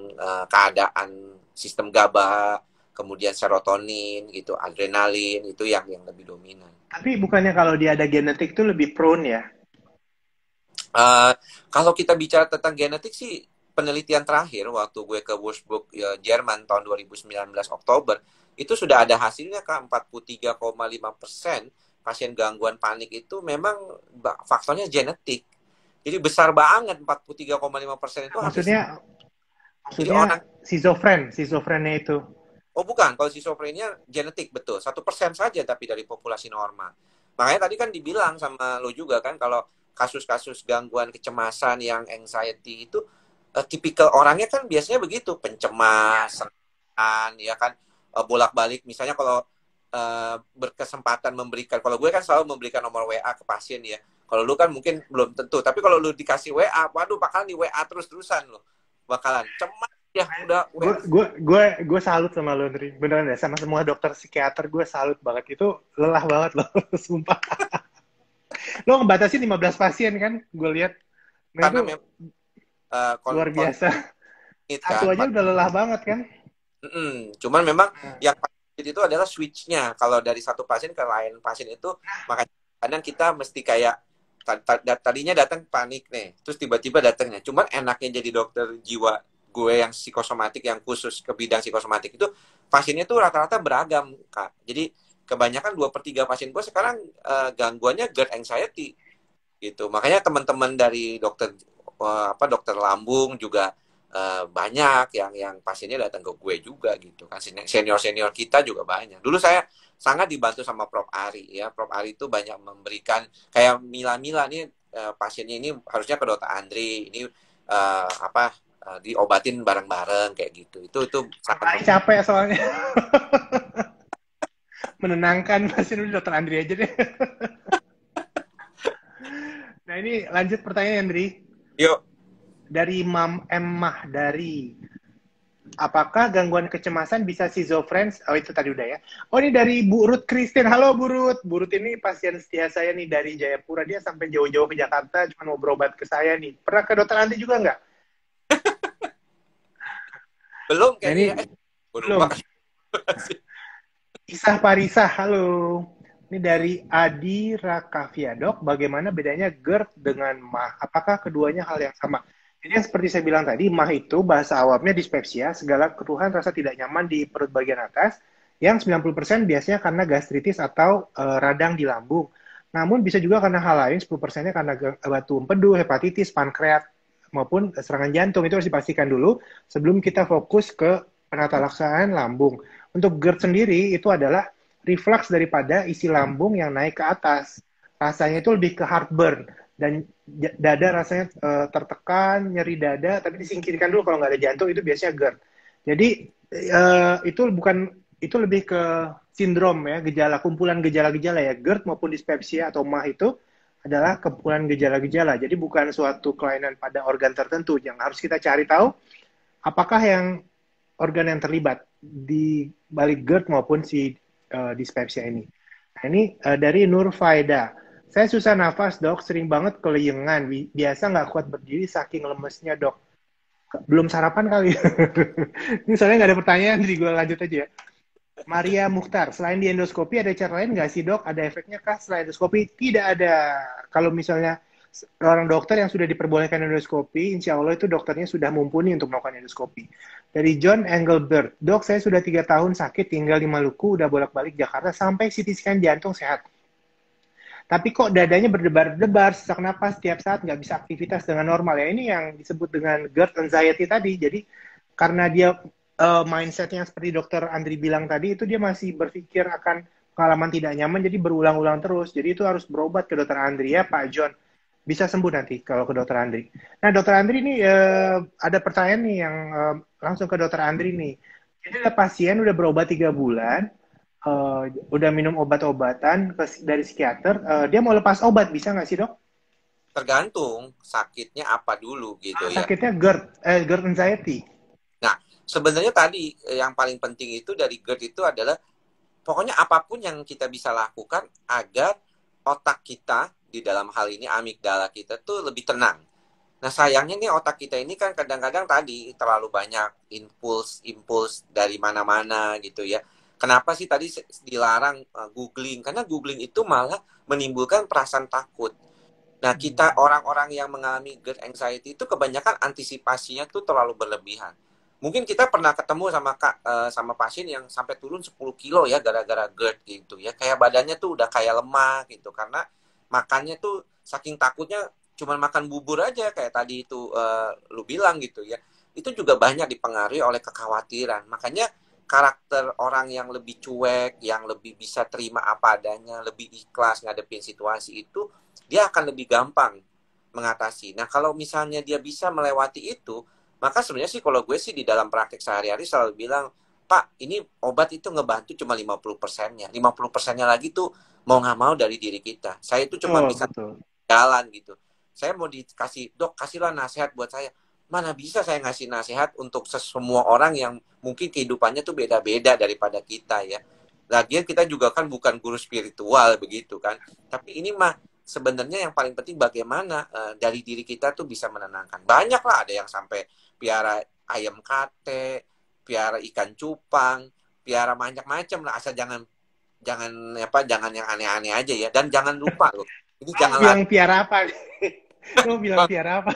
keadaan sistem GABA, kemudian serotonin gitu, adrenalin itu yang lebih dominan. Tapi bukannya kalau dia ada genetik itu lebih prone ya? Kalau kita bicara tentang genetik sih, penelitian terakhir waktu gue ke Würzburg Jerman tahun 2019 Oktober itu sudah ada hasilnya ke 43,5% pasien gangguan panik itu memang faktornya genetik. Jadi besar banget, 43,5% itu hampir. Maksudnya, Jadi orang, schizofrennya itu. oh bukan, kalau schizophrenia genetik betul, 1% saja tapi dari populasi normal. Makanya tadi kan dibilang sama lo juga kan, kalau kasus-kasus gangguan kecemasan yang anxiety itu, tipikal orangnya kan biasanya begitu, pencemas, senang, ya kan, bolak-balik. Misalnya kalau berkesempatan memberikan, kalau gue kan selalu memberikan nomor WA ke pasien ya. Kalau lu kan mungkin belum tentu, tapi kalau lu dikasih WA, waduh bakalan di WA terus-terusan lo, bakalan cemas ya udah WA. Gue salut sama lo, Ndri. Beneran ya, sama semua dokter psikiater gue salut banget. Itu lelah banget loh, sumpah. Lo ngebatasin 15 pasien kan, gue lihat. Nah Karena itu memang luar biasa. Satu kan. aja udah lelah banget kan. Cuman memang Nah, yang itu adalah switch-nya. Kalau dari satu pasien ke lain pasien itu, makanya kadang kita mesti kayak tadinya datang panik nih, terus tiba-tiba datangnya. Cuman enaknya jadi dokter jiwa gue yang psikosomatik, yang khusus ke bidang psikosomatik itu, pasiennya tuh rata-rata beragam, Kak. Jadi kebanyakan 2/3 pasien gue sekarang gangguannya GERD anxiety gitu. Makanya teman-teman dari dokter dokter lambung juga banyak yang pasiennya datang ke gue juga gitu kan, senior kita juga banyak. Dulu saya sangat dibantu sama Prof Ari ya. Prof Ari itu banyak memberikan kayak Mila nih, pasiennya ini harusnya ke dokter Andri ini diobatin bareng-bareng kayak gitu. Itu sangat capek soalnya. Menenangkan pasien, udah dokter Andri aja deh. Nah ini lanjut pertanyaan, Andri. yuk. Dari Mam Emmah dari, apakah gangguan kecemasan bisa schizofrenia? Oh itu tadi udah ya. Oh ini dari Bu Ruth Christine. Halo Bu Ruth. Bu Ruth ini pasien setia saya nih dari Jayapura. Dia sampai jauh-jauh ke Jakarta cuma mau berobat ke saya nih. Pernah ke dokter Andi juga nggak? Belum Nah kayaknya ini ya. belum. Isah Parisah, halo. Ini dari Adi Rakavia, dok. Bagaimana bedanya GERD dengan MAH? Apakah keduanya hal yang sama? Jadi yang seperti saya bilang tadi, MAH itu bahasa awamnya dispepsia, segala keluhan rasa tidak nyaman di perut bagian atas, yang 90% biasanya karena gastritis atau radang di lambung. Namun bisa juga karena hal lain, 10%-nya karena batu empedu, hepatitis, pankreas, maupun serangan jantung. Itu harus dipastikan dulu sebelum kita fokus ke penata laksanaan lambung. Untuk GERD sendiri itu adalah reflux daripada isi lambung yang naik ke atas. Rasanya itu lebih ke heartburn dan dada rasanya tertekan, nyeri dada, tapi disingkirkan dulu kalau nggak ada jantung, itu biasanya GERD. Jadi itu lebih ke sindrom ya, gejala, kumpulan gejala-gejala ya. GERD maupun dispepsia atau MAH itu adalah kumpulan gejala-gejala. Jadi bukan suatu kelainan pada organ tertentu. Yang harus kita cari tahu apakah yang organ yang terlibat di balik GERD maupun si dispepsia ini. Nah, ini dari Nur Faida. Saya susah nafas, dok. Sering banget keleyengan. Biasa nggak kuat berdiri saking lemesnya, dok. Belum sarapan kali. Ini soalnya nggak ada pertanyaan, jadi gue lanjut aja ya. Maria Mukhtar, selain di endoskopi ada cara lain nggak sih, dok? Ada efeknya kah selain endoskopi? Tidak ada. Kalau misalnya orang dokter yang sudah diperbolehkan endoskopi, insya Allah itu dokternya sudah mumpuni untuk melakukan endoskopi. Dari John Engelbert, dok saya sudah 3 tahun sakit, tinggal di Maluku, udah bolak-balik Jakarta, sampai CT scan jantung sehat. Tapi kok dadanya berdebar-debar, sesak napas setiap saat, nggak bisa aktivitas dengan normal. Ya ini yang disebut dengan GERD anxiety tadi. Jadi karena dia mindsetnya seperti dokter Andri bilang tadi, itu dia masih berpikir akan pengalaman tidak nyaman, jadi berulang-ulang terus. Jadi itu harus berobat ke dokter Andri ya Pak John. Bisa sembuh nanti kalau ke dokter Andri. Nah dokter Andri ini ada pertanyaan nih yang langsung ke dokter Andri nih. Jadi ada pasien udah berobat 3 bulan, udah minum obat-obatan dari psikiater, dia mau lepas obat, bisa nggak sih dok? Tergantung sakitnya apa dulu gitu ya. Sakitnya GERD anxiety. Nah, sebenarnya tadi yang paling penting itu dari GERD itu adalah pokoknya apapun yang kita bisa lakukan agar otak kita, di dalam hal ini amigdala kita tuh lebih tenang. Nah sayangnya nih otak kita ini kan kadang-kadang tadi terlalu banyak impuls dari mana-mana gitu ya. Kenapa sih tadi dilarang googling? Karena googling itu malah menimbulkan perasaan takut. Nah kita orang-orang yang mengalami GERD anxiety itu kebanyakan antisipasinya tuh terlalu berlebihan. Mungkin kita pernah ketemu sama pasien yang sampai turun 10 kilo ya gara-gara GERD gitu ya. Kayak badannya tuh udah kayak lemah gitu karena makannya tuh saking takutnya cuman makan bubur aja kayak tadi itu lu bilang gitu ya, itu juga banyak dipengaruhi oleh kekhawatiran. Makanya karakter orang yang lebih cuek, yang lebih bisa terima apa adanya, lebih ikhlas ngadepin situasi itu, dia akan lebih gampang mengatasi. Nah, kalau misalnya dia bisa melewati itu, maka sebenarnya sih kalau gue sih di dalam praktek sehari-hari selalu bilang, Pak, ini obat itu ngebantu cuma 50%-nya. 50%-nya lagi tuh mau nggak mau dari diri kita. Saya itu cuma Betul, bisa betul. jalan gitu. Saya mau dikasih, dok, kasihlah nasihat buat saya. Mana bisa saya ngasih nasihat untuk semua orang yang mungkin kehidupannya tuh beda-beda daripada kita ya. Lagian kita juga kan bukan guru spiritual begitu kan. Tapi ini mah sebenarnya yang paling penting bagaimana dari diri kita tuh bisa menenangkan. Banyak lah, ada yang sampai piara ayam kate, piara ikan cupang, piara banyak macam lah, asal jangan jangan jangan yang aneh-aneh aja ya, dan jangan lupa loh. Ini Kamu jangan bilang lari. piara apa? Kamu bilang piara apa?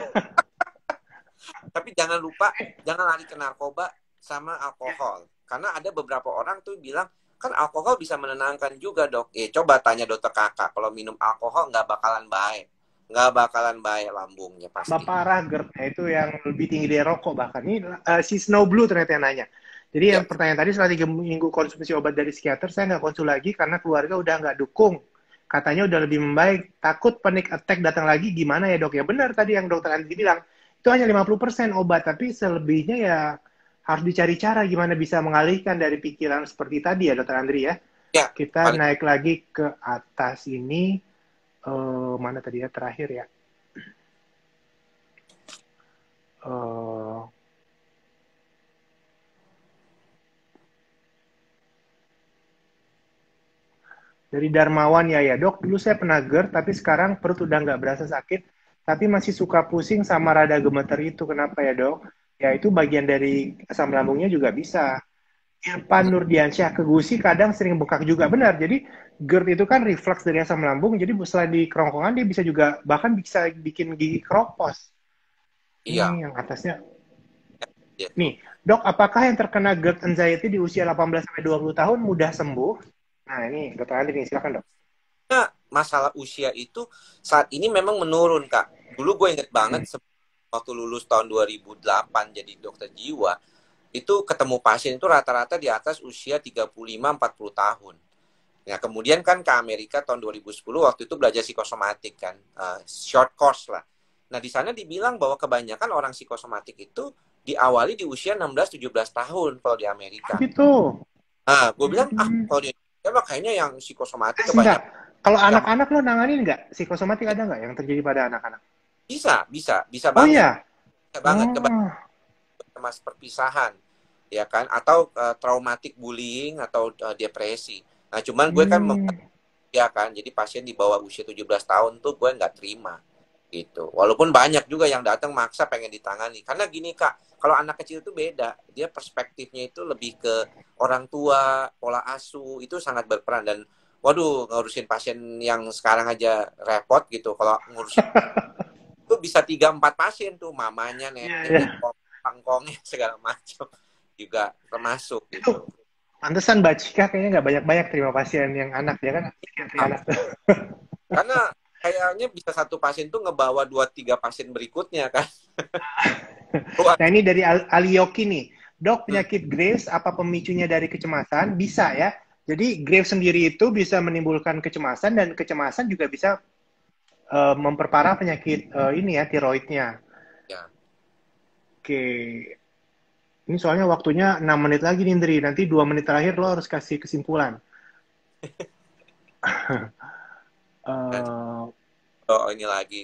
Tapi jangan lupa, jangan lari ke narkoba sama alkohol. Karena ada beberapa orang tuh bilang, kan alkohol bisa menenangkan juga dok. Coba tanya dokter kakak, kalau minum alkohol nggak bakalan baik. Nggak bakalan baik lambungnya Tambah pasti. parah GERD-nya itu yang lebih tinggi dari rokok bahkan. Ini si Snow Blue ternyata yang nanya. Jadi yang Ya, pertanyaan tadi setelah 3 minggu konsumsi obat dari psikiater, saya nggak konsul lagi karena keluarga udah nggak dukung. Katanya udah lebih membaik. Takut panic attack datang lagi, gimana ya dok? Ya benar tadi yang dokter Andi bilang. Itu hanya 50% obat, tapi selebihnya ya harus dicari cara gimana bisa mengalihkan dari pikiran seperti tadi ya dokter Andri ya. ya, Kita paling naik lagi ke atas ini. Mana tadi ya terakhir ya? Eh, Dari Darmawan ya dok, dulu saya pernah GERD, tapi sekarang perut udah nggak berasa sakit, tapi masih suka pusing sama rada gemeter itu. Kenapa ya dok? Ya itu bagian dari asam lambungnya juga bisa. Irfan Nurdiansyah, ke gusi kadang sering bengkak juga. Benar, jadi GERD itu kan refleks dari asam lambung, jadi selain di kerongkongan dia bisa juga, bahkan bisa bikin gigi keropos. iya, Ini yang atasnya. ya tuh. Nih, dok, apakah yang terkena GERD anxiety di usia 18-20 tahun mudah sembuh? Nah ini dokter Andi nih, silakan dok. Nah, masalah usia itu saat ini memang menurun kak. Dulu gue inget banget waktu lulus tahun 2008 jadi dokter jiwa, itu ketemu pasien itu rata-rata di atas usia 35-40 tahun. Nah, kemudian kan ke Amerika tahun 2010 waktu itu belajar psikosomatik kan, short course lah. Nah, di sana dibilang bahwa kebanyakan orang psikosomatik itu diawali di usia 16-17 tahun kalau di Amerika. Gitu. Nah, gue bilang, Hmm. kalau di Indonesia mah kayaknya yang psikosomatik Sebentar. kebanyakan Kalau yang anak-anak lo nanganin nggak? Psikosomatik ada nggak yang terjadi pada anak-anak? bisa Oh banget. ya. Bisa banget. Oh. Mas perpisahan, ya kan, atau traumatic bullying atau depresi. Nah, cuman gue kan Hmm. ya kan, jadi pasien di bawah usia 17 tahun tuh gue nggak terima gitu. Walaupun banyak juga yang datang maksa pengen ditangani. Karena gini kak, kalau anak kecil itu beda, dia perspektifnya itu lebih ke orang tua, pola asuh itu sangat berperan. Dan waduh, ngurusin pasien yang sekarang aja repot gitu. Kalau ngurusin itu bisa 3-4 pasien tuh, mamanya, Iya, nenek, iya. pangkongnya segala macam juga termasuk Itu gitu. pantesan Mbak Cika kayaknya nggak banyak-banyak terima pasien yang anak ya kan? Psikiatri Nah, anak. karena kayaknya bisa satu pasien tuh ngebawa 2-3 pasien berikutnya kan. Nah ini dari Alioki nih. Dok, Hmm, penyakit Graves apa pemicunya dari kecemasan? Bisa ya. Jadi Graves sendiri itu bisa menimbulkan kecemasan dan kecemasan juga bisa memperparah penyakit ini ya tiroidnya. ya. Oke, ini soalnya waktunya 6 menit lagi nih, Indri. Nanti 2 menit terakhir lo harus kasih kesimpulan. Nanti uh, oh, ini lagi.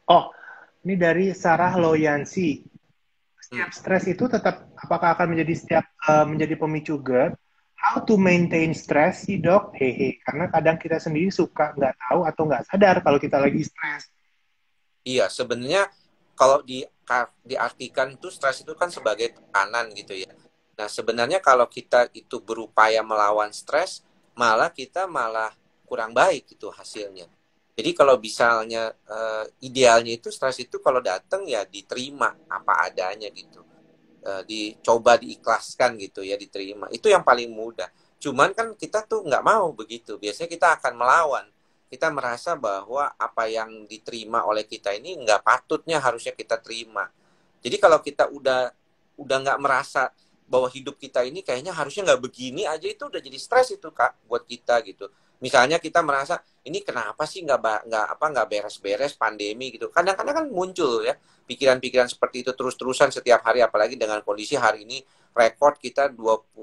oh, ini dari Sarah Loyansi. Hmm. Setiap stres itu tetap apakah akan menjadi pemicu GERD? How to maintain stress sih dok? Hehe, karena kadang kita sendiri suka nggak tahu atau nggak sadar kalau kita lagi stres. Iya, sebenarnya kalau diartikan tuh stres itu kan sebagai tekanan gitu ya. Nah, sebenarnya kalau kita itu berupaya melawan stres, malah kita malah kurang baik itu hasilnya. Jadi kalau misalnya idealnya itu stres itu kalau datang ya diterima apa adanya gitu. Dicoba diikhlaskan gitu ya, diterima. Itu yang paling mudah. Cuman kan kita tuh nggak mau begitu. Biasanya kita akan melawan. kita merasa bahwa apa yang diterima oleh kita ini nggak patutnya harusnya kita terima. Jadi kalau kita udah nggak merasa bahwa hidup kita ini kayaknya harusnya nggak begini aja, itu udah jadi stres itu Kak buat kita gitu. Misalnya kita merasa ini kenapa sih nggak beres-beres pandemi gitu. Kadang-kadang kan muncul ya pikiran-pikiran seperti itu terus-terusan setiap hari, apalagi dengan kondisi hari ini rekor kita 6.000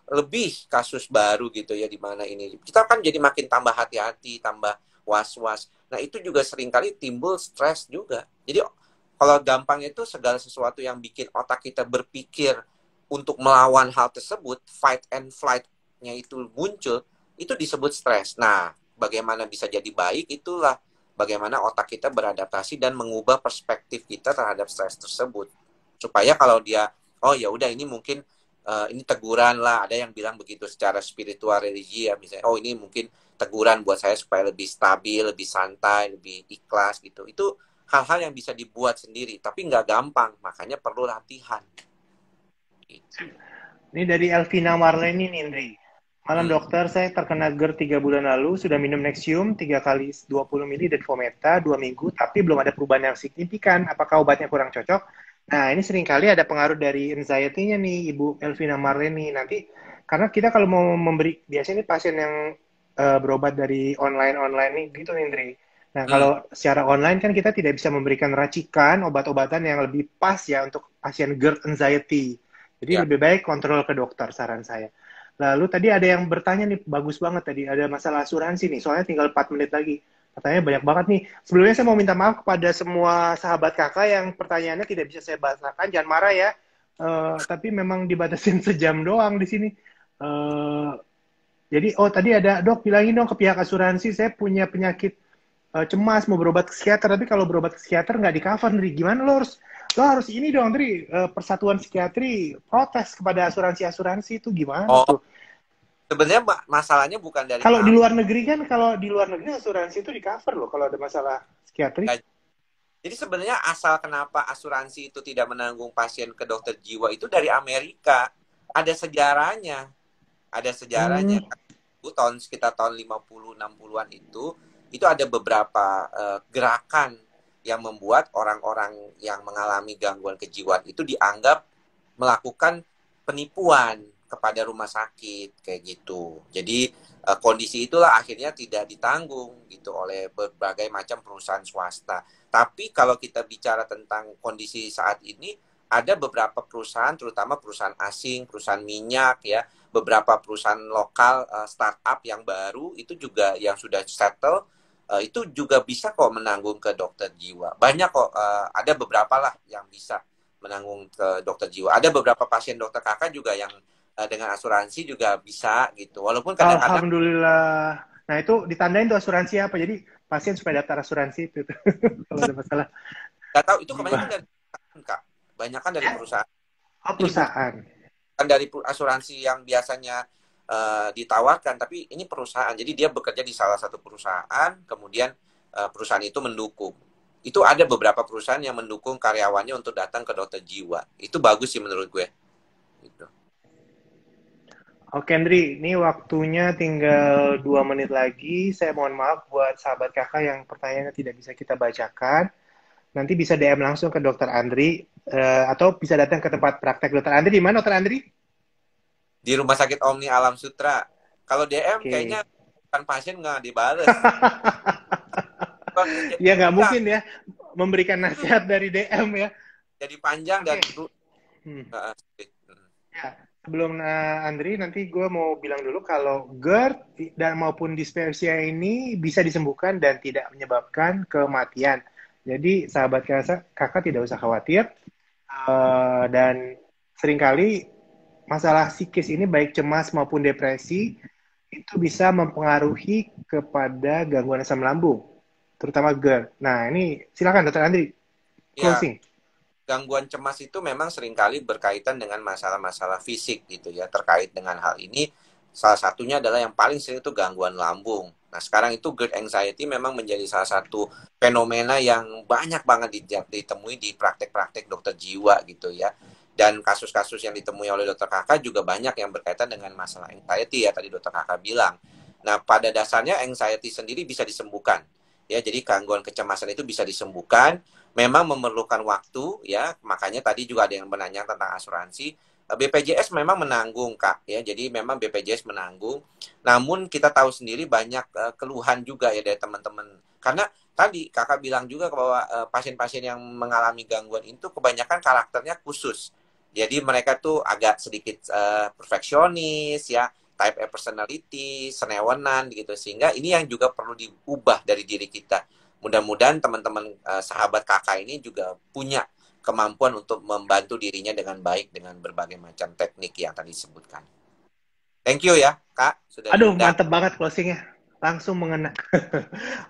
lebih kasus baru gitu ya di mana ini. Kita kan jadi makin tambah hati-hati, tambah was-was. Nah, itu juga seringkali timbul stres juga. Jadi kalau gampang itu segala sesuatu yang bikin otak kita berpikir untuk melawan hal tersebut, fight and flight-nya itu muncul, itu disebut stres. Nah, bagaimana bisa jadi baik, itulah bagaimana otak kita beradaptasi dan mengubah perspektif kita terhadap stres tersebut. Supaya kalau dia, oh ya udah ini mungkin ini teguran lah, ada yang bilang begitu secara spiritual religi ya, misalnya, oh ini mungkin teguran buat saya supaya lebih stabil, lebih santai, lebih ikhlas gitu. Itu hal-hal yang bisa dibuat sendiri, tapi nggak gampang, makanya perlu latihan. Gitu. Ini dari Elvina Marleni nih, Indri. Malam dokter, saya terkena GERD 3 bulan lalu, sudah minum Nexium 3 kali 20 mili dan Fometa 2 minggu, tapi belum ada perubahan yang signifikan. Apakah obatnya kurang cocok? Nah, ini seringkali ada pengaruh dari anxiety-nya nih, Ibu Elvina Marleni. Nanti, karena kita kalau mau memberi, biasanya ini pasien yang berobat dari online-online nih, gitu nih, Indri. Nah, kalau secara online kan kita tidak bisa memberikan racikan obat-obatan yang lebih pas ya untuk pasien GERD anxiety. Jadi lebih baik kontrol ke dokter, saran saya. Lalu tadi ada yang bertanya nih, bagus banget tadi, ada masalah asuransi nih, soalnya tinggal 4 menit lagi. Pertanyaannya banyak banget nih. Sebelumnya saya mau minta maaf kepada semua sahabat kakak yang pertanyaannya tidak bisa saya bacakan, jangan marah ya. Tapi memang dibatasin sejam doang di sini. Jadi, tadi ada, dok, bilangin dong ke pihak asuransi, saya punya penyakit cemas, mau berobat ke psikiater, tapi kalau berobat ke psikiater nggak di-cover, Ndri. Gimana lo harus ini dong, Ndri, Persatuan Psikiatri protes kepada asuransi-asuransi itu gimana tuh? Sebenarnya masalahnya bukan dari kalau di luar negeri kan, kalau di luar negeri asuransi itu di-cover loh kalau ada masalah psikiatri. Jadi sebenarnya asal kenapa asuransi itu tidak menanggung pasien ke dokter jiwa itu dari Amerika. Ada sejarahnya. Ada sejarahnya. Sekitar tahun 50 60-an itu ada beberapa gerakan yang membuat orang-orang yang mengalami gangguan kejiwaan itu dianggap melakukan penipuan kepada rumah sakit kayak gitu. Jadi kondisi itulah akhirnya tidak ditanggung gitu oleh berbagai macam perusahaan swasta. Tapi kalau kita bicara tentang kondisi saat ini, ada beberapa perusahaan, terutama perusahaan asing, perusahaan minyak ya, beberapa perusahaan lokal startup yang baru itu juga yang sudah settle itu juga bisa kok menanggung ke dokter jiwa. Banyak kok, ada beberapa lah yang bisa menanggung ke dokter jiwa. Ada beberapa pasien dokter kakak juga yang dengan asuransi juga bisa gitu. Walaupun kadang-kadang. Alhamdulillah. Nah itu ditandain tuh asuransi apa? Jadi pasien supaya daftar asuransi itu. Kalau ada masalah. Gak tahu, itu kebanyakan dari perusahaan, Kak. Banyak kan dari perusahaan. Oh, perusahaan. Kan dari asuransi yang biasanya ditawarkan, tapi ini perusahaan. Jadi dia bekerja di salah satu perusahaan, kemudian perusahaan itu mendukung. Itu ada beberapa perusahaan yang mendukung karyawannya untuk datang ke dokter jiwa. Itu bagus sih menurut gue. Gitu. Oke, Andri, ini waktunya tinggal 2 menit lagi. Saya mohon maaf buat sahabat kakak yang pertanyaannya tidak bisa kita bacakan. Nanti bisa DM langsung ke dokter Andri, atau bisa datang ke tempat praktek dokter Andri. Di mana dokter Andri? Di Rumah Sakit Omni Alam Sutra. Kalau DM kayaknya bukan pasien nggak dibales. Ya nggak mungkin ya memberikan nasihat dari DM ya. Jadi panjang dan ya, sebelum Andri, nanti gue mau bilang dulu kalau GERD dan maupun dispepsia ini bisa disembuhkan dan tidak menyebabkan kematian. Jadi sahabat kakak tidak usah khawatir. Dan seringkali masalah psikis ini baik cemas maupun depresi itu bisa mempengaruhi kepada gangguan asam lambung, terutama GERD. Nah, ini silakan Dr. Andri, closing. Ya, gangguan cemas itu memang seringkali berkaitan dengan masalah-masalah fisik gitu ya. Terkait dengan hal ini, salah satunya adalah yang paling sering itu gangguan lambung. Nah, sekarang itu GERD anxiety memang menjadi salah satu fenomena yang banyak banget ditemui di praktek-praktek dokter jiwa gitu ya. Dan kasus-kasus yang ditemui oleh dokter kakak juga banyak yang berkaitan dengan masalah anxiety ya, tadi dokter kakak bilang. Nah, pada dasarnya anxiety sendiri bisa disembuhkan. Ya, jadi gangguan kecemasan itu bisa disembuhkan. Memang memerlukan waktu, ya. Makanya tadi juga ada yang menanya tentang asuransi. BPJS memang menanggung, Kak. Ya, jadi memang BPJS menanggung. Namun kita tahu sendiri banyak keluhan juga ya dari teman-teman. Karena tadi kakak bilang juga bahwa pasien-pasien yang mengalami gangguan itu kebanyakan karakternya khusus. Jadi mereka tuh agak sedikit perfeksionis ya, type A personality, senewenan gitu. Sehingga ini yang juga perlu diubah dari diri kita. Mudah-mudahan teman-teman sahabat kakak ini juga punya kemampuan untuk membantu dirinya dengan baik dengan berbagai macam teknik yang tadi disebutkan. Thank you ya, Kak, sudah Aduh, diundang. mantep banget closingnya. Langsung mengena.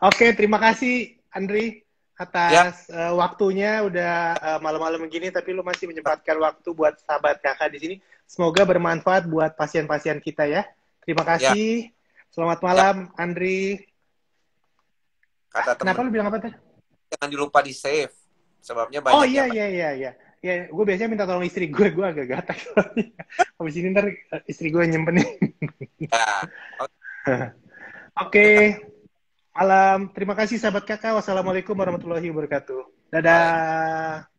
Oke, terima kasih Andri Ya, atas waktunya. Udah malam-malam begini, tapi lu masih menyempatkan waktu buat sahabat kakak di sini. Semoga bermanfaat buat pasien-pasien kita ya. Terima ya, kasih. Selamat ya. malam, Andri. Kata teman, Kenapa lu bilang apa tadi? jangan dilupa di save. Sebabnya Oh banyak iya, yang... iya, iya, iya. Ya, gue biasanya minta tolong istri gue agak gatal. Habis ini ntar istri gue nyimpenin. Ya. Oke, Oke, terima malam. Terima kasih sahabat kakak. Wassalamualaikum warahmatullahi wabarakatuh. kasih. Dadah.